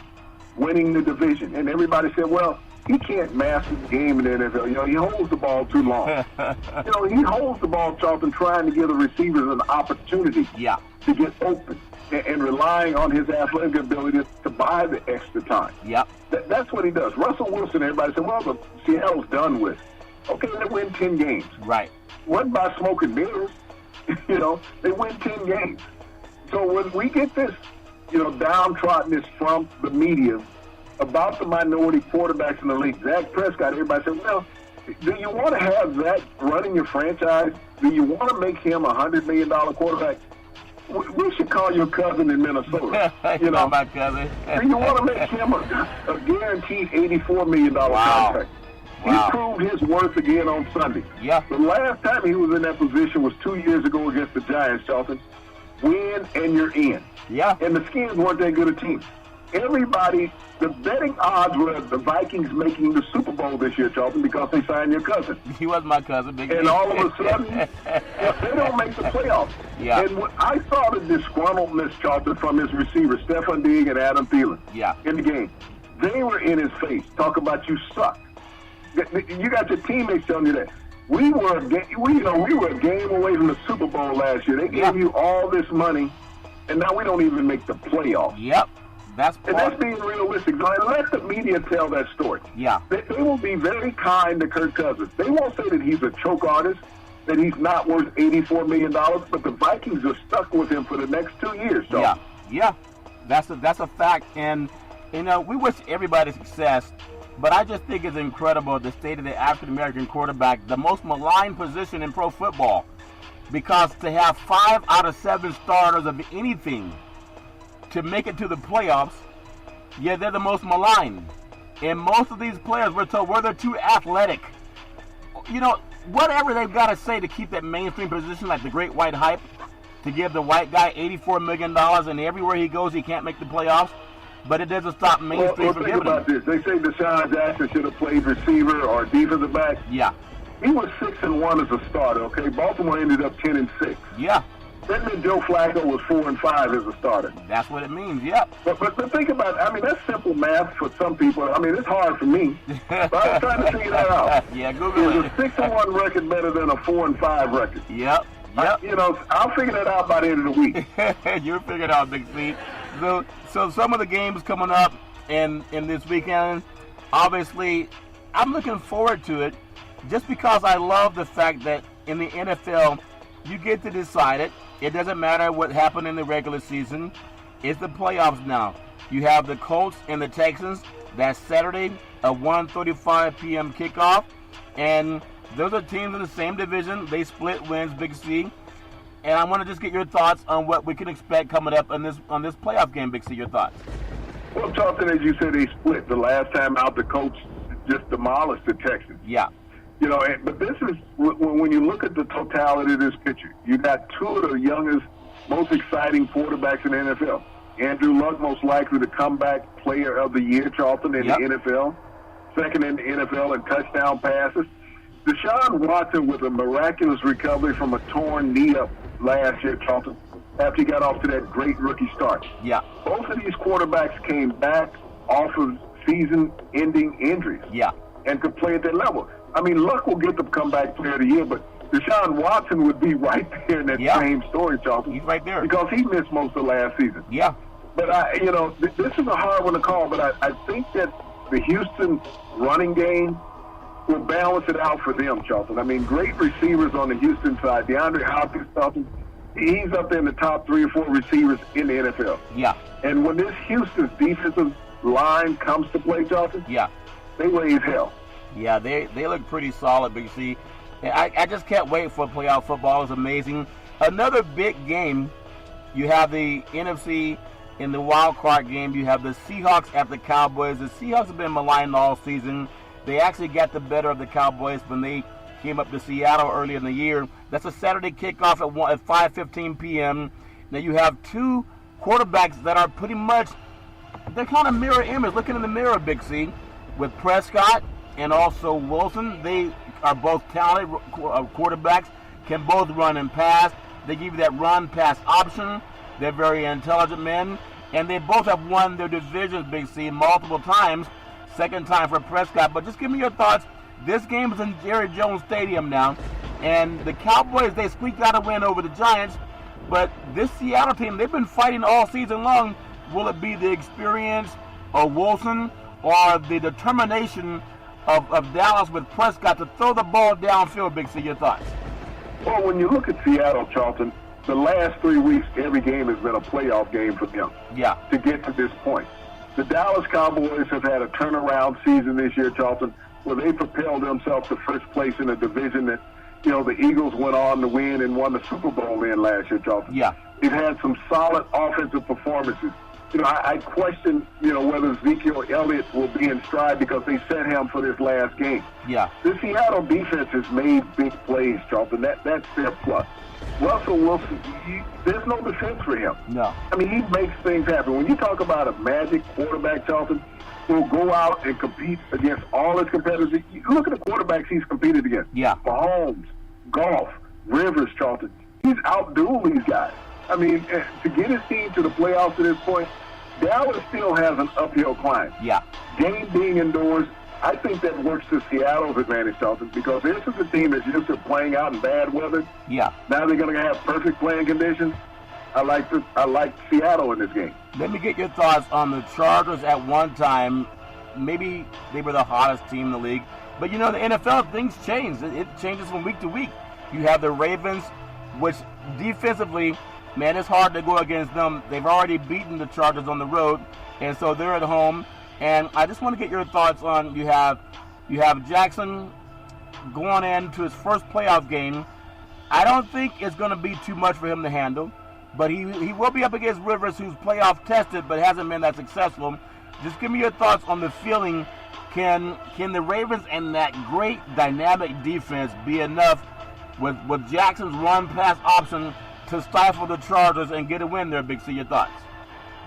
winning the division. And everybody said, well, he can't master the game in the NFL. You know, he holds the ball too long. You know, he holds the ball, Charlton, trying to give the receivers an opportunity to get open and relying on his athletic ability to buy the extra time. Yep. That's what he does. Russell Wilson, everybody said, well, Seattle's done with. Okay, they win 10 games. Right. Wasn't by smoke and mirrors. You know, they win 10 games. So when we get this, you know, downtrodden from the media about the minority quarterbacks in the league, Dak Prescott, everybody said, well, do you want to have that running your franchise? Do you want to make him a $100 million quarterback? We should call your cousin in Minnesota. You know, my cousin. Do you want to make him a guaranteed $84 million contract? Wow. He proved his worth again on Sunday. Yeah. The last time he was in that position was 2 years ago against the Giants, Charlton. Win and you're in. Yeah. And the Skins weren't that good a team. Everybody, the betting odds were the Vikings making the Super Bowl this year, Charlton, because they signed your cousin. He was my cousin. Big and all of a sudden, they don't make the playoffs. Yeah. And when I saw the disgruntledness, Charlton, from his receivers, Stephon Diggs and Adam Thielen, in the game. They were in his face, talk about you suck. You got your teammates telling you that. We were a game away from the Super Bowl last year. They gave you all this money, and now we don't even make the playoffs. Yep. That's being realistic. So let the media tell that story. Yeah. They will be very kind to Kirk Cousins. They won't say that he's a choke artist, that he's not worth $84 million, but the Vikings are stuck with him for the next 2 years. So. Yeah. Yeah. That's a fact. And, you know, we wish everybody success. But I just think it's incredible the state of the African-American quarterback, the most maligned position in pro football. Because to have 5 out of 7 starters of anything to make it to the playoffs, they're the most maligned. And most of these players, we're told, they're too athletic. You know, whatever they've got to say to keep that mainstream position, like the great white hype, to give the white guy $84 million, and everywhere he goes, he can't make the playoffs. But it doesn't stop mainstream from giving him. Well, think about this. They say Deshaun Jackson should have played receiver or defensive back. Yeah. He was 6-1 as a starter, okay? Baltimore ended up 10-6. Yeah. That meant Joe Flacco was 4-5 as a starter. That's what it means, yep. But think about it. I mean, that's simple math for some people. I mean, it's hard for me. But I was trying to figure that out. Yeah, Google it. Is a 6-1 record better than a 4-5 record? Yep. I'll figure that out by the end of the week. You'll figure it out, Big C. So some of the games coming up in this weekend, obviously, I'm looking forward to it just because I love the fact that in the NFL, you get to decide it. It doesn't matter what happened in the regular season. It's the playoffs now. You have the Colts and the Texans. That's Saturday, a 1:35 p.m. kickoff. And those are teams in the same division. They split wins, Big C. And I want to just get your thoughts on what we can expect coming up on this playoff game, Big C. Your thoughts? Well, Charlton, as you said, they split. The last time out, the Colts just demolished the Texans. Yeah. You know, but this is, when you look at the totality of this picture, you got two of the youngest, most exciting quarterbacks in the NFL. Andrew Luck, most likely the comeback player of the year, Charlton, in the NFL. Second in the NFL in touchdown passes. Deshaun Watson with a miraculous recovery from a torn knee up last year, Charlton, after he got off to that great rookie start. Yeah. Both of these quarterbacks came back off of season-ending injuries. Yeah. And could play at that level. I mean, Luck will get the comeback player of the year, but Deshaun Watson would be right there in that same story, Charlton. He's right there. Because he missed most of last season. Yeah. But, this is a hard one to call, but I think that the Houston running game will balance it out for them, Charlton. I mean, great receivers on the Houston side. DeAndre Hopkins, Charlton, he's up there in the top 3 or 4 receivers in the NFL. Yeah. And when this Houston's defensive line comes to play, Charlton, they raise hell. Yeah, they look pretty solid, Big C. I just can't wait for playoff football. It's amazing. Another big game, you have the NFC in the wild card game. You have the Seahawks at the Cowboys. The Seahawks have been maligned all season. They actually got the better of the Cowboys when they came up to Seattle earlier in the year. That's a Saturday kickoff at 5:15 p.m. Now you have two quarterbacks that are pretty much, they're kind of mirror image, looking in the mirror, Big C, with Prescott and also Wilson. They are both talented quarterbacks, can both run and pass. They give you that run-pass option. They're very intelligent men, and they both have won their divisions, Big C, multiple times. Second time for Prescott. But just give me your thoughts. This game is in Jerry Jones Stadium now, and the Cowboys, they squeaked out a win over the Giants, but this Seattle team, they've been fighting all season long. Will it be the experience of Wilson or the determination of Dallas with Prescott to throw the ball downfield, Big C? Your thoughts? Well, when you look at Seattle, Charlton, the last 3 weeks, every game has been a playoff game for them to get to this point. The Dallas Cowboys have had a turnaround season this year, Charlton, where they propelled themselves to first place in a division that, the Eagles went on to win and won the Super Bowl in last year, Charlton. Yeah. They've had some solid offensive performances. I question, whether Ezekiel Elliott will be in stride because they set him for this last game. Yeah. The Seattle defense has made big plays, Charlton. That's their plus. Russell Wilson, there's no defense for him. No. I mean, he makes things happen. When you talk about a magic quarterback, Charlton, who'll go out and compete against all his competitors. You look at the quarterbacks he's competed against. Yeah. Mahomes, Goff, Rivers, Charlton. He's outdueled these guys. I mean, to get his team to the playoffs at this point, Dallas still has an uphill climb. Yeah. Game being indoors, I think that works to Seattle's advantage, Charlton, because this is a team that's used to playing out in bad weather. Yeah. Now they're going to have perfect playing conditions. I like Seattle in this game. Let me get your thoughts on the Chargers. At one time, maybe they were the hottest team in the league. But, the NFL, things change. It changes from week to week. You have the Ravens, which defensively, man, it's hard to go against them. They've already beaten the Chargers on the road, and so they're at home. And I just want to get your thoughts on, you have Jackson going into his first playoff game. I don't think it's going to be too much for him to handle, but he will be up against Rivers, who's playoff tested but hasn't been that successful. Just give me your thoughts on the feeling Can the Ravens and that great dynamic defense be enough with Jackson's run-pass option to stifle the Chargers and get a win there, Big C? Your thoughts?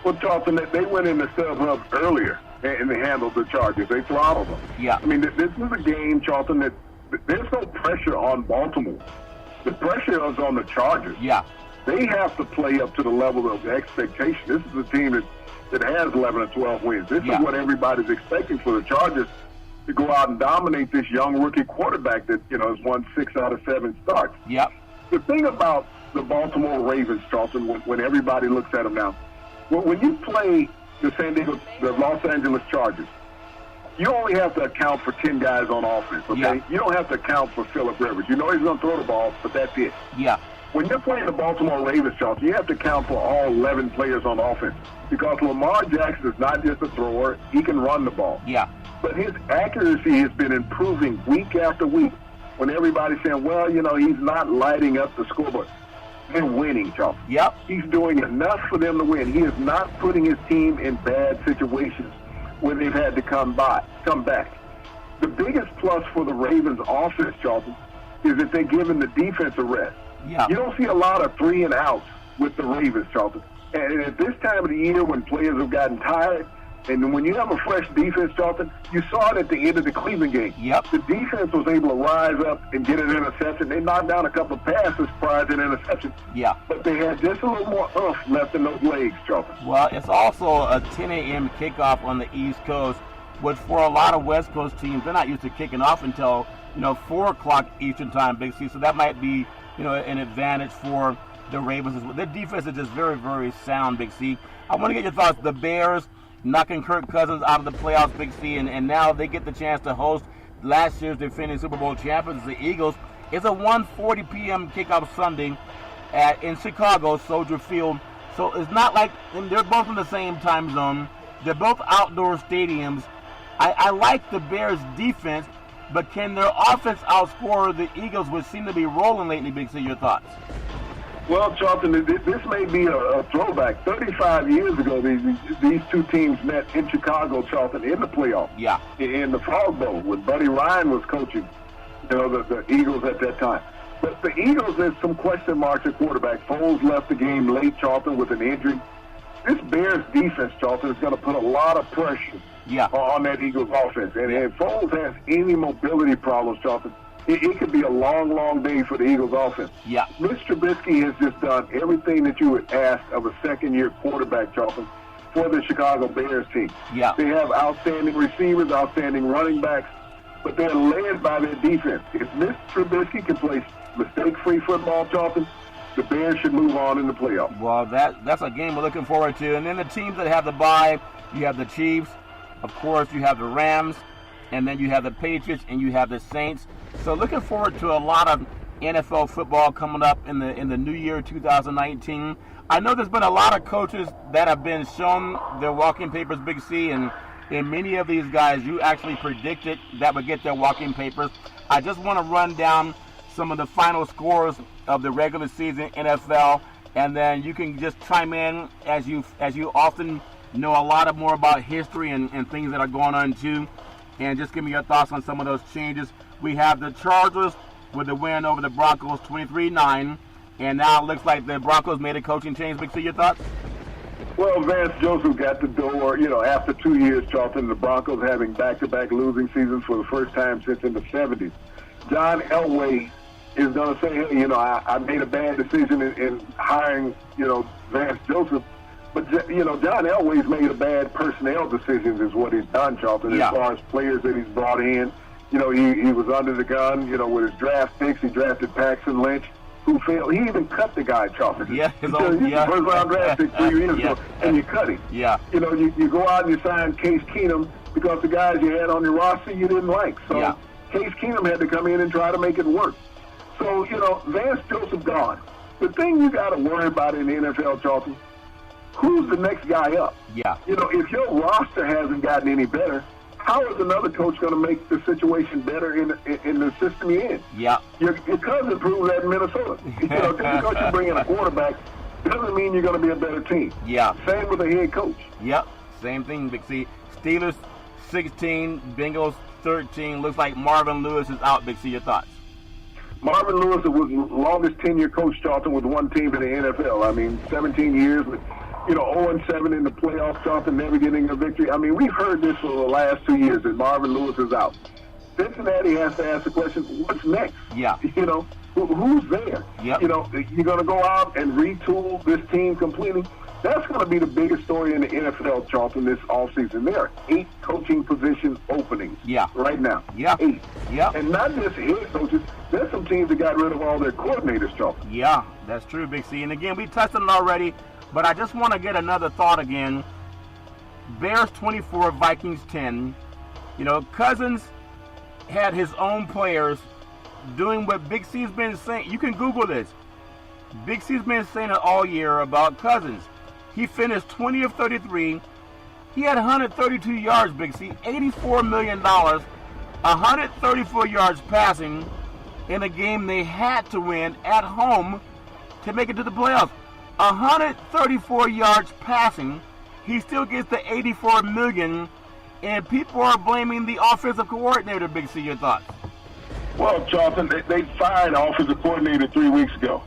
Well, Charlton, they went in the sub-hub earlier, and they handled the Chargers. They throttled them. Yeah. I mean, this is a game, Charlton, that there's no pressure on Baltimore. The pressure is on the Chargers. Yeah. They have to play up to the level of expectation. This is a team that has 11 or 12 wins. This is what everybody's expecting for the Chargers, to go out and dominate this young rookie quarterback that, has won 6 out of 7 starts. Yep. The thing about the Baltimore Ravens, Charlton, when everybody looks at them now, when you play the Los Angeles Chargers, you only have to account for 10 guys on offense, okay? Yeah. You don't have to account for Phillip Rivers. You know he's going to throw the ball, but that's it. Yeah. When you're playing the Baltimore Ravens, Charlton, you have to account for all 11 players on offense, because Lamar Jackson is not just a thrower. He can run the ball. Yeah. But his accuracy has been improving week after week. When everybody's saying, well, he's not lighting up the scoreboard. They're winning, Charlton. Yep. He's doing enough for them to win. He is not putting his team in bad situations where they've had to come back. The biggest plus for the Ravens offense, Charlton, is that they're giving the defense a rest. Yeah. You don't see a lot of 3 and outs with the Ravens, Charlton. And at this time of the year, when players have gotten tired, and when you have a fresh defense, Charlton, you saw it at the end of the Cleveland game. Yep. The defense was able to rise up and get an interception. They knocked down a couple of passes prior to the interception. Yeah. But they had just a little more oomph left in those legs, Charlton. Well, it's also a 10 a.m. kickoff on the East Coast, which for a lot of West Coast teams, they're not used to kicking off until, 4 o'clock Eastern time, Big C. So that might be, an advantage for the Ravens as well. Their defense is just very, very sound, Big C. I want to get your thoughts. The Bears knocking Kirk Cousins out of the playoffs, Big C, and now they get the chance to host last year's defending Super Bowl champions, the Eagles. It's a 1:40 p.m. kickoff Sunday in Chicago, Soldier Field. So it's not like they're both in the same time zone. They're both outdoor stadiums. I like the Bears' defense, but can their offense outscore the Eagles, which seem to be rolling lately, Big C? Your thoughts? Well, Charlton, this may be a throwback. 35 years ago, these two teams met in Chicago, Charlton, in the playoffs. Yeah. In the Frog Bowl, when Buddy Ryan was coaching, the Eagles at that time. But the Eagles, there's some question marks at quarterback. Foles left the game late, Charlton, with an injury. This Bears defense, Charlton, is going to put a lot of pressure on that Eagles offense. And if Foles has any mobility problems, Charlton, it could be a long, long day for the Eagles offense. Yeah. Mitch Trubisky has just done everything that you would ask of a second-year quarterback, Charlton, for the Chicago Bears team. Yeah. They have outstanding receivers, outstanding running backs, but they're led by their defense. If Mitch Trubisky can play mistake-free football, Charlton, the Bears should move on in the playoffs. Well, that's a game we're looking forward to. And then the teams that have the bye, you have the Chiefs, of course, you have the Rams, and then you have the Patriots, and you have the Saints. So looking forward to a lot of NFL football coming up in the new year 2019. I know there's been a lot of coaches that have been shown their walking papers, Big C, and many of these guys you actually predicted that would get their walking papers. I just want to run down some of the final scores of the regular season NFL, and then you can just chime in as you often know a lot more about history and things that are going on too, and just give me your thoughts on some of those changes. We have the Chargers with the win over the Broncos, 23-9, and now it looks like the Broncos made a coaching change. Big C, your thoughts? Well, Vance Joseph got the door, after 2 years, Charlton, the Broncos having back-to-back losing seasons for the first time since in the 70s. John Elway is going to say, hey, I made a bad decision in hiring, Vance Joseph. But, John Elway's made a bad personnel decisions is what he's done, Charlton, as far as players that he's brought in. He was under the gun, with his draft picks. He drafted Paxton Lynch, who failed. He even cut the guy, Charlton. Yeah. He's a first-round draft pick 3 years ago, and you cut him. Yeah. You go out and you sign Case Keenum because the guys you had on your roster you didn't like. So Case Keenum had to come in and try to make it work. So, Vance Joseph gone. The thing you got to worry about in the NFL, Charlton, who's the next guy up? Yeah. If your roster hasn't gotten any better, how is another coach going to make the situation better in the system you're in? Yeah. Your cousin proved that in Minnesota. Just because you bring in a quarterback doesn't mean you're going to be a better team. Yeah. Same with a head coach. Yep. Same thing, Big C. Steelers 16, Bengals 13. Looks like Marvin Lewis is out. Big C, your thoughts? Marvin Lewis was the longest tenure coach, Charlton, with one team in the NFL. I mean, 17 years with, 0-7 in the playoffs, Charlton never getting a victory. I mean, we've heard this for the last 2 years that Marvin Lewis is out. Cincinnati has to ask the question, what's next? Yeah. Who's there? Yep. You're going to go out and retool this team completely? That's going to be the biggest story in the NFL, Charlton, this offseason. There are 8 coaching position openings right now. Yeah. 8. Yeah. And not just head coaches. There's some teams that got rid of all their coordinators, Charlton. Yeah, that's true, Big C. And again, we touched on it already, but I just want to get another thought again. Bears 24, Vikings 10. Cousins had his own players doing what Big C's been saying. You can Google this. Big C's been saying it all year about Cousins. He finished 20 of 33. He had 132 yards, Big C, $84 million, 134 yards passing in a game they had to win at home to make it to the playoffs. 134 yards passing. He still gets the $84 million, and people are blaming the offensive coordinator, Big C. Your thoughts? Well, Charlton, they fired the offensive coordinator 3 weeks ago.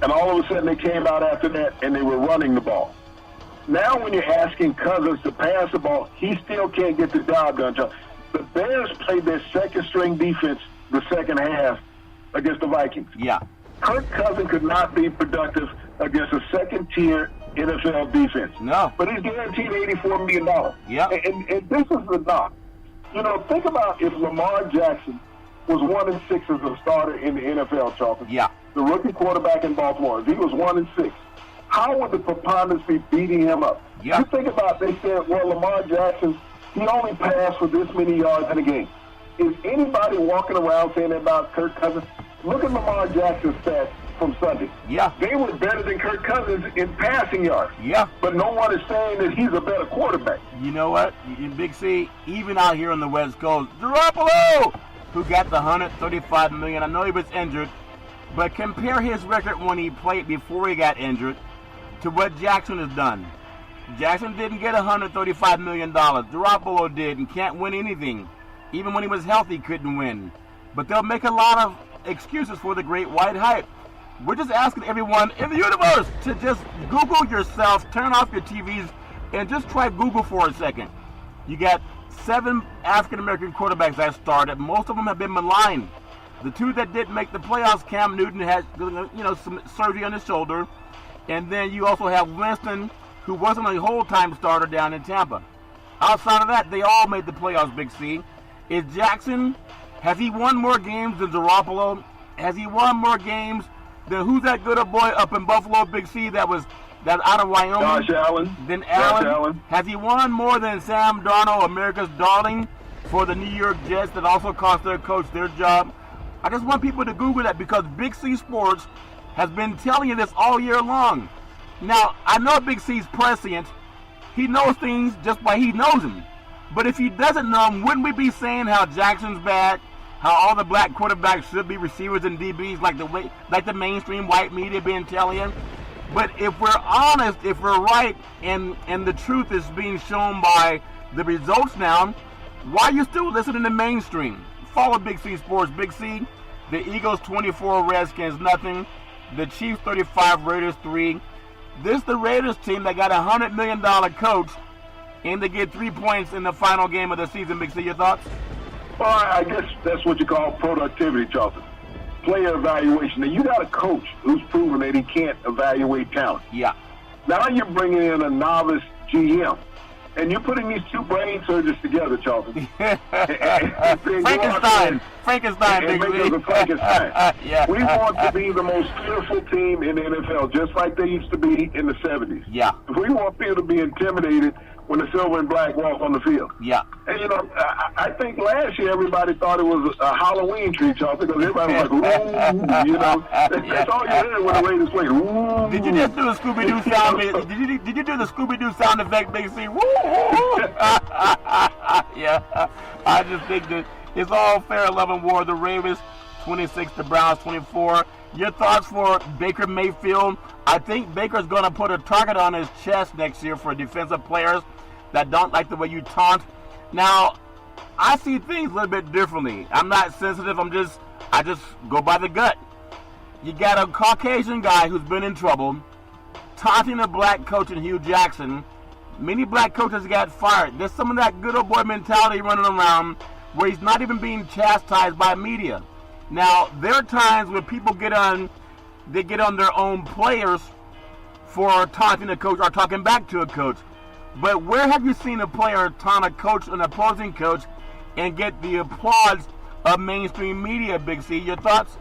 And all of a sudden they came out after that and they were running the ball. Now when you're asking Cousins to pass the ball, he still can't get the job done, Charlton. The Bears played their second-string defense the second half against the Vikings. Yeah. Kirk Cousins could not be productive against a second-tier NFL defense. No. But he's guaranteed $84 million. Yeah. And this is the knock. Think about if Lamar Jackson was 1-6 as a starter in the NFL, Charlton. Yeah. The rookie quarterback in Baltimore. If he was 1-6, how would the preponderance be beating him up? Yeah. You think about, they said, well, Lamar Jackson, he only passed for this many yards in a game. Is anybody walking around saying that about Kirk Cousins? Look at Lamar Jackson's stats from Sunday. Yeah. They were better than Kirk Cousins in passing yards. Yeah. But no one is saying that he's a better quarterback. You know what? In Big C, even out here on the West Coast, Garoppolo, who got the $135 million. I know he was injured, but compare his record when he played before he got injured to what Jackson has done. Jackson didn't get $135 million. Garoppolo did and can't win anything. Even when he was healthy, couldn't win. But they'll make a lot of excuses for the great white hype. We're just asking everyone in the universe to just Google yourself, turn off your TVs, and just try Google for a second. You got 7 African-American quarterbacks that started. Most of them have been maligned. The 2 that didn't make the playoffs, Cam Newton had some surgery on his shoulder. And then you also have Winston, who wasn't a whole-time starter down in Tampa. Outside of that, they all made the playoffs, Big C. Is Jackson, has he won more games than Garoppolo? Has he won more games than who's that good boy up in Buffalo, Big C, that out of Wyoming? Josh Allen. Then Allen. Has he won more than Sam Darnold, America's darling, for the New York Jets that also cost their coach their job? I just want people to Google that because Big C Sports has been telling you this all year long. Now, I know Big C's prescient. He knows things just by he knows them. But if he doesn't know them, wouldn't we be saying how Jackson's bad, how all the black quarterbacks should be receivers and DBs like the mainstream white media been telling you? But if we're honest, if we're right, and the truth is being shown by the results now, why are you still listening to mainstream? Follow Big C Sports. Big C, the Eagles 24, Redskins nothing. The Chiefs 35, Raiders 3. This the Raiders team that got a $100 million coach, and they get 3 points in the final game of the season. Big C, your thoughts? Well, I guess that's what you call productivity, Charlton. Player evaluation. Now, you got a coach who's proven that he can't evaluate talent. Yeah. Now you're bringing in a novice GM, and you're putting these 2 brain surgeons together, Charlton. Frankenstein, Big C. Frankenstein. Yeah. We want to be the most fearful team in the NFL, just like they used to be in the 70s. Yeah. We want people to be intimidated when the silver and black walk on the field. Yeah. And, I think last year everybody thought it was a Halloween tree, Charlton, because everybody was like, ooh, That's all you heard when the Raiders played, ooh. Did you just do the Scooby-Doo sound? Did you do the Scooby-Doo sound effect, Big C? Woo! Yeah. I just think that it's all fair love and war. The Ravens 26, the Browns 24. Your thoughts for Baker Mayfield? I think Baker's going to put a target on his chest next year for defensive players that don't like the way you taunt. Now, I see things a little bit differently. I'm not sensitive. I just go by the gut. You got a Caucasian guy who's been in trouble, taunting a black coach in Hugh Jackson. Many black coaches got fired. There's some of that good old boy mentality running around where he's not even being chastised by media. Now, there are times when people get on their own players for taunting a coach or talking back to a coach. But where have you seen a player taunt a coach, an opposing coach, and get the applause of mainstream media, Big C? Your thoughts?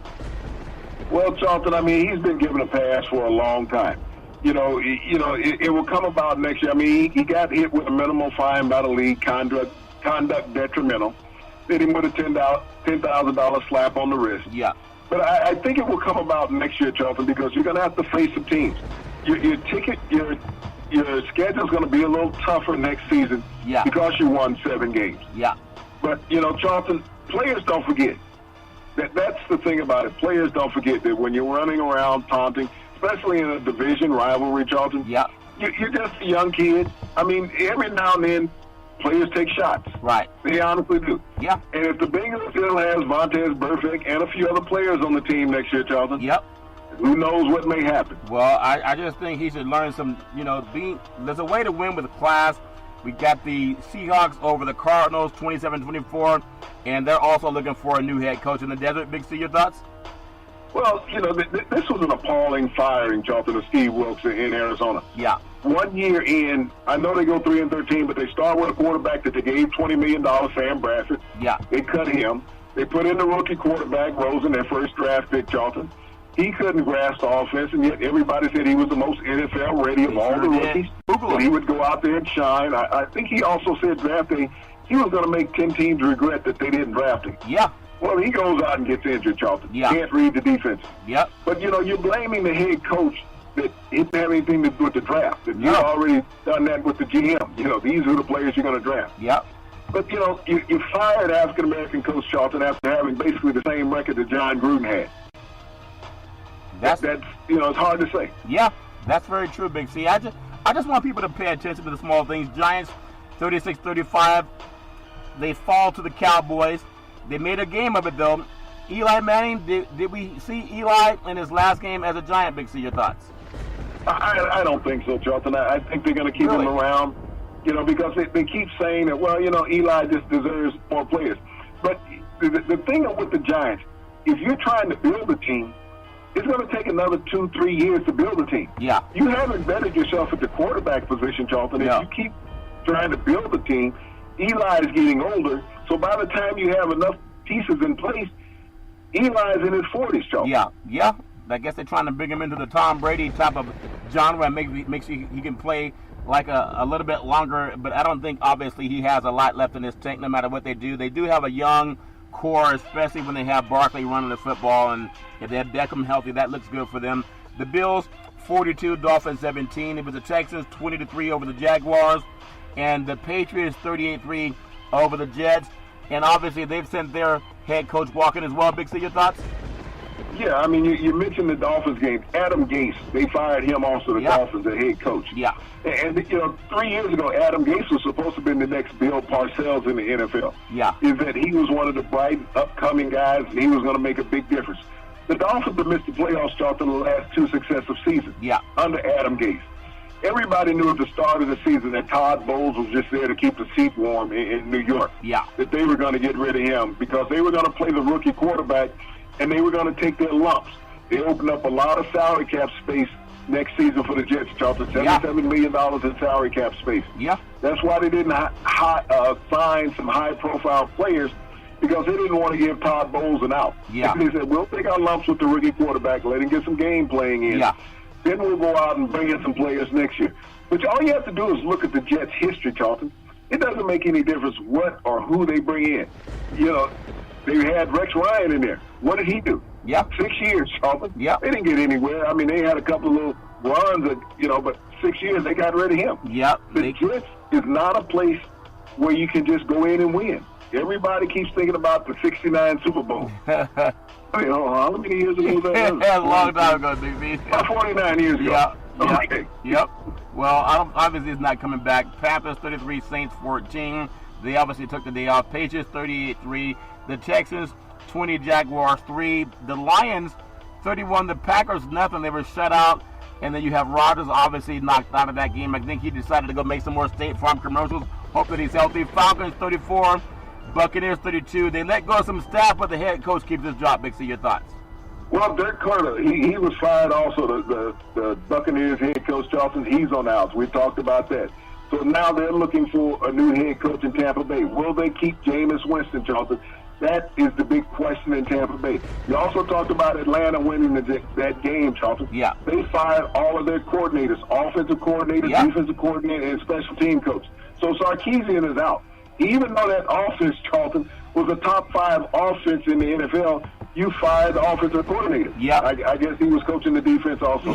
Well, Charlton, I mean, he's been given a pass for a long time. It will come about next year. I mean, he got hit with a minimal fine by the league, conduct detrimental. Hit him with a $10,000 slap on the wrist. Yeah. But I think it will come about next year, Charlton, because you're going to have to face some teams. Your schedule's going to be a little tougher next season because you won 7 games. Yeah. But, Charlton, players don't forget. That's the thing about it. Players don't forget that when you're running around taunting, especially in a division rivalry, Charlton, you're just a young kid. I mean, every now and then, players take shots. Right. They honestly do. Yeah. And if the Bengals still has Vontaze Burfict and a few other players on the team next year, Charlton, who knows what may happen. Well, I just think he should learn some, there's a way to win with class. We got the Seahawks over the Cardinals, 27-24, and they're also looking for a new head coach in the desert. Big C, your thoughts? Well, this was an appalling firing, Charlton, of Steve Wilkes in Arizona. Yeah. 1 year in, I know they go 3-13, but they start with a quarterback that they gave $20 million, Sam Bradford. Yeah. They cut him. They put in the rookie quarterback, Rosen, their first draft pick, Charlton. He couldn't grasp the offense, and yet everybody said he was the most NFL ready of all the rookies. And he would go out there and shine. I think he also said draft day he was going to make 10 teams regret that they didn't draft him. Yeah. Well, he goes out and gets injured, Charlton. Yeah. Can't read the defense. Yep. But, you're blaming the head coach that it didn't have anything to do with the draft. That you've already done that with the GM. These are the players you're going to draft. Yep. But, you fired African-American coach Charlton after having basically the same record that John Gruden had. That's it's hard to say. Yeah, that's very true, Big C. I just want people to pay attention to the small things. Giants, 36-35. They fall to the Cowboys. They made a game of it, though. Eli Manning, did we see Eli in his last game as a Giant, Big C? Your thoughts? I don't think so, Charlton. I think they're going to keep him around, because they keep saying that, well, Eli just deserves more players. But the thing with the Giants, if you're trying to build a team, it's going to take another 2-3 years to build a team. Yeah. You haven't bettered yourself at the quarterback position, Charlton. If you keep trying to build a team, Eli is getting older, so by the time you have enough pieces in place, Eli's in his 40s, Charlton. Yeah. I guess they're trying to bring him into the Tom Brady type of genre and makes he can play like a little bit longer, but I don't think, obviously, he has a lot left in his tank no matter what they do. They do have a young core, especially when they have Barkley running the football, and if they have Beckham healthy, that looks good for them. The Bills, 42, Dolphins 17. It was the Texans, 20-3 over the Jaguars, and the Patriots, 38-3 over the Jets. And obviously, they've sent their head coach walking as well. Big C, your thoughts? Yeah, I mean, you mentioned the Dolphins game. Adam Gase, they fired him also, the Dolphins, the head coach. Yeah. And 3 years ago, Adam Gase was supposed to be the next Bill Parcells in the NFL. Yeah. Is that he was one of the bright, upcoming guys, and he was going to make a big difference. The Dolphins have missed the playoffs, Charlton, the last 2 successive seasons under Adam Gase. Everybody knew at the start of the season that Todd Bowles was just there to keep the seat warm in New York. Yeah. That they were going to get rid of him because they were going to play the rookie quarterback, and they were going to take their lumps. They opened up a lot of salary cap space next season for the Jets, Charlton. $77 million in salary cap space. Yeah. That's why they didn't sign some high-profile players, because they didn't want to give Todd Bowles an out. Yeah. They said, we'll take our lumps with the rookie quarterback, let him get some game playing in. Yeah. Then we'll go out and bring in some players next year. But all you have to do is look at the Jets' history, Charlton. It doesn't make any difference what or who they bring in. They had Rex Ryan in there. What did he do? Yeah. 6 years, Charlton. Yeah. They didn't get anywhere. I mean, they had a couple of little runs, but 6 years they got rid of him. Yeah. The Jets is not a place where you can just go in and win. Everybody keeps thinking about the '69 Super Bowl. How many years ago was that? A long time ago, DB. About 49 years ago. Yeah. Yep. Well, obviously it's not coming back. Panthers 33, Saints 14. They obviously took the day off. Patriots 38-3. The Texans 20, Jaguars 3. The Lions 31, the Packers nothing. They were shut out. And then you have Rodgers obviously knocked out of that game. I think he decided to go make some more State Farm commercials. Hope that he's healthy. Falcons 34, Buccaneers 32. They let go of some staff, but the head coach keeps his job. Big C, your thoughts? Well, Dirk Carter, he was fired also. The Buccaneers head coach, Charlton, he's on the outs. We talked about that. So now they're looking for a new head coach in Tampa Bay. Will they keep Jameis Winston, Charlton? That is the big question in Tampa Bay. You also talked about Atlanta winning that game, Charlton. Yeah. They fired all of their coordinators, offensive coordinator, defensive coordinator, and special team coach. So Sarkisian is out. Even though that offense, Charlton, was a top 5 offense in the NFL, you fired the offensive coordinator. Yeah. I guess he was coaching the defense also.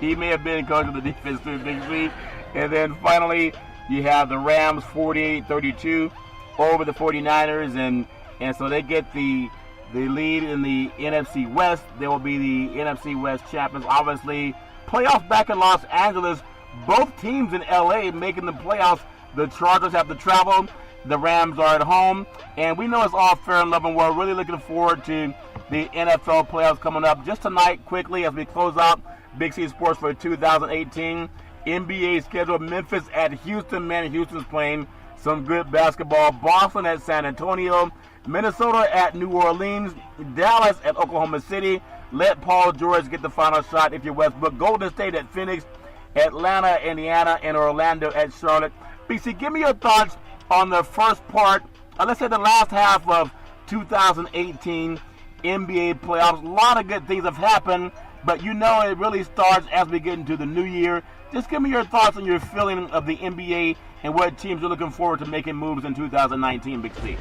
He may have been coaching the defense too, Big C. And then finally, you have the Rams 48-32 over the 49ers, and so they get the lead in the NFC West. They will be the NFC West champions. Obviously, playoffs back in Los Angeles. Both teams in LA making the playoffs. The Chargers have to travel. The Rams are at home. And we know it's all fair and love, and we're really looking forward to the NFL playoffs coming up. Just tonight, quickly, as we close out Big C Sports for 2018, NBA schedule: Memphis at Houston. Man, Houston's playing some good basketball. Boston at San Antonio. Minnesota at New Orleans. Dallas at Oklahoma City. Let Paul George get the final shot if you're Westbrook. Golden State at Phoenix. Atlanta, Indiana, and Orlando at Charlotte. BC, give me your thoughts on the first part, let's say the last half of 2018 NBA playoffs. A lot of good things have happened, but you know it really starts as we get into the new year. Just give me your thoughts and your feeling of the NBA and what teams are looking forward to making moves in 2019, Big C.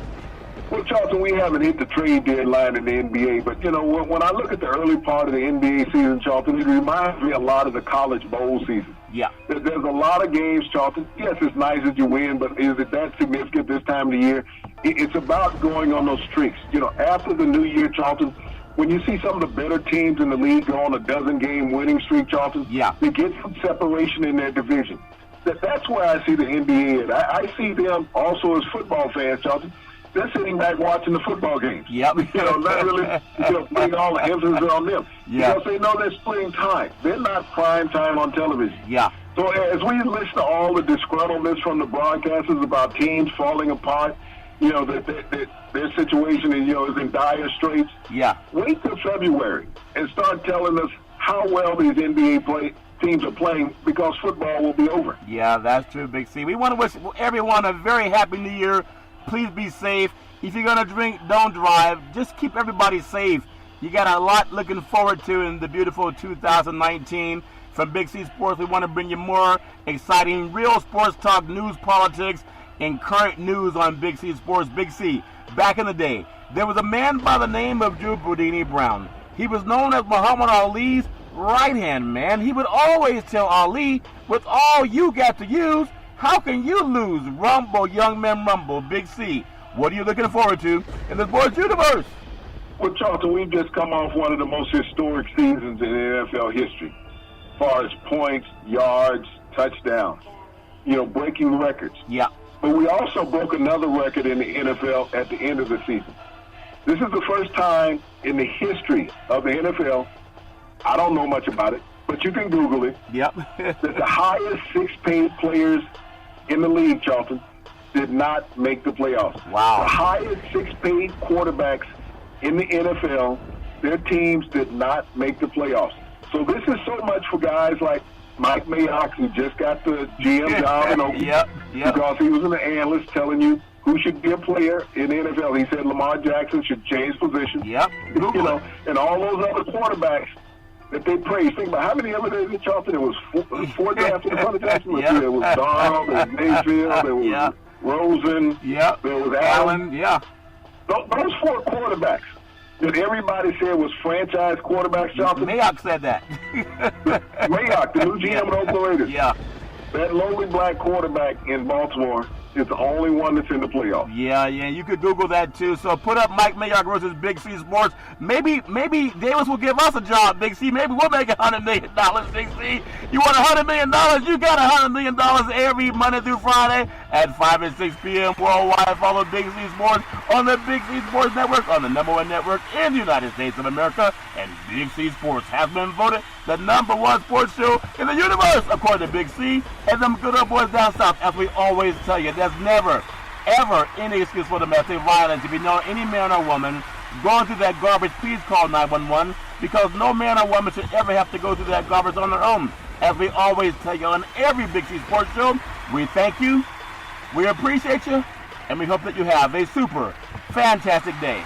Well, Charlton, we haven't hit the trade deadline in the NBA, but, you know, when I look at the early part of the NBA season, Charlton, it reminds me a lot of the college bowl season. Yeah. There's a lot of games, Charlton. Yes, it's nice that you win, but is it that significant this time of the year? It's about going on those streaks. You know, after the new year, Charlton, when you see some of the better teams in the league go on a 12-game winning streak, Charlton, they get some separation in their division. That's where I see the NBA. I see them also as football fans, Charlton. They're sitting back watching the football games. Yep. You know, not really putting all the emphasis on them. Yeah. Because they know they're splitting time. They're not prime time on television. Yeah. So as we listen to all the disgruntlements from the broadcasters about teams falling apart, you know, that their situation is, you know, is in dire straits. Yeah. Wait till February and start telling us how well these NBA teams are playing, because football will be over. Yeah, that's true, Big C. We want to wish everyone a very happy new year. Please be safe. If you're going to drink, don't drive. Just keep everybody safe. You got a lot looking forward to in the beautiful 2019. From Big C Sports, we want to bring you more exciting, real sports talk, news, politics, and current news on Big C Sports. Big C, back in the day, there was a man by the name of Drew Boudini Brown. He was known as Muhammad Ali's right-hand man. He would always tell Ali, with all you got to use, how can you lose? Rumble, young man, rumble. Big C, what are you looking forward to in the sports universe? Well, Charlton, we've just come off one of the most historic seasons in NFL history, as far as points, yards, touchdowns, you know, breaking records. Yeah. But we also broke another record in the NFL at the end of the season. This is the first time in the history of the NFL, I don't know much about it, but you can Google it, Yep. that the highest six-paid players in the league, Charlton, did not make the playoffs. Wow. The highest six-paid quarterbacks in the NFL, their teams did not make the playoffs. So this is so much for guys like Mike Mayock, who just got the GM job in Oakland, Yep. because he was an analyst telling you who should be a player in the NFL. He said Lamar Jackson should change position. Yep. You know, and all those other quarterbacks that they praised. Think about how many of it is in Charlton. It was four drafts in front of Jackson. Yep. There was Darnold, there was Mayfield, there was Rosen, there was Allen. Yeah. Those four quarterbacks that everybody said was franchise quarterbacks, Charlton. Mayock said that. Mayock, the new GM of the Oakland Raiders. Yeah. That lowly black quarterback in Baltimore is the only one that's in the playoffs. Yeah, you could Google that too. So put up Mike Mayock versus Big C Sports. Maybe Davis will give us a job, Big C. Maybe we'll make $100 million, Big C. You want $100 million? You got $100 million every Monday through Friday at 5 and 6 p.m. worldwide. Follow Big C Sports on the Big C Sports Network, on the #1 network in the United States of America. And Big C Sports has been voted the #1 sports show in the universe, according to Big C and them good old boys down south. As we always tell you, there's never, ever any excuse for domestic violence. If you know any man or woman going through that garbage, please call 911, because no man or woman should ever have to go through that garbage on their own. As we always tell you on every Big C Sports show, we thank you, we appreciate you, and we hope that you have a super fantastic day.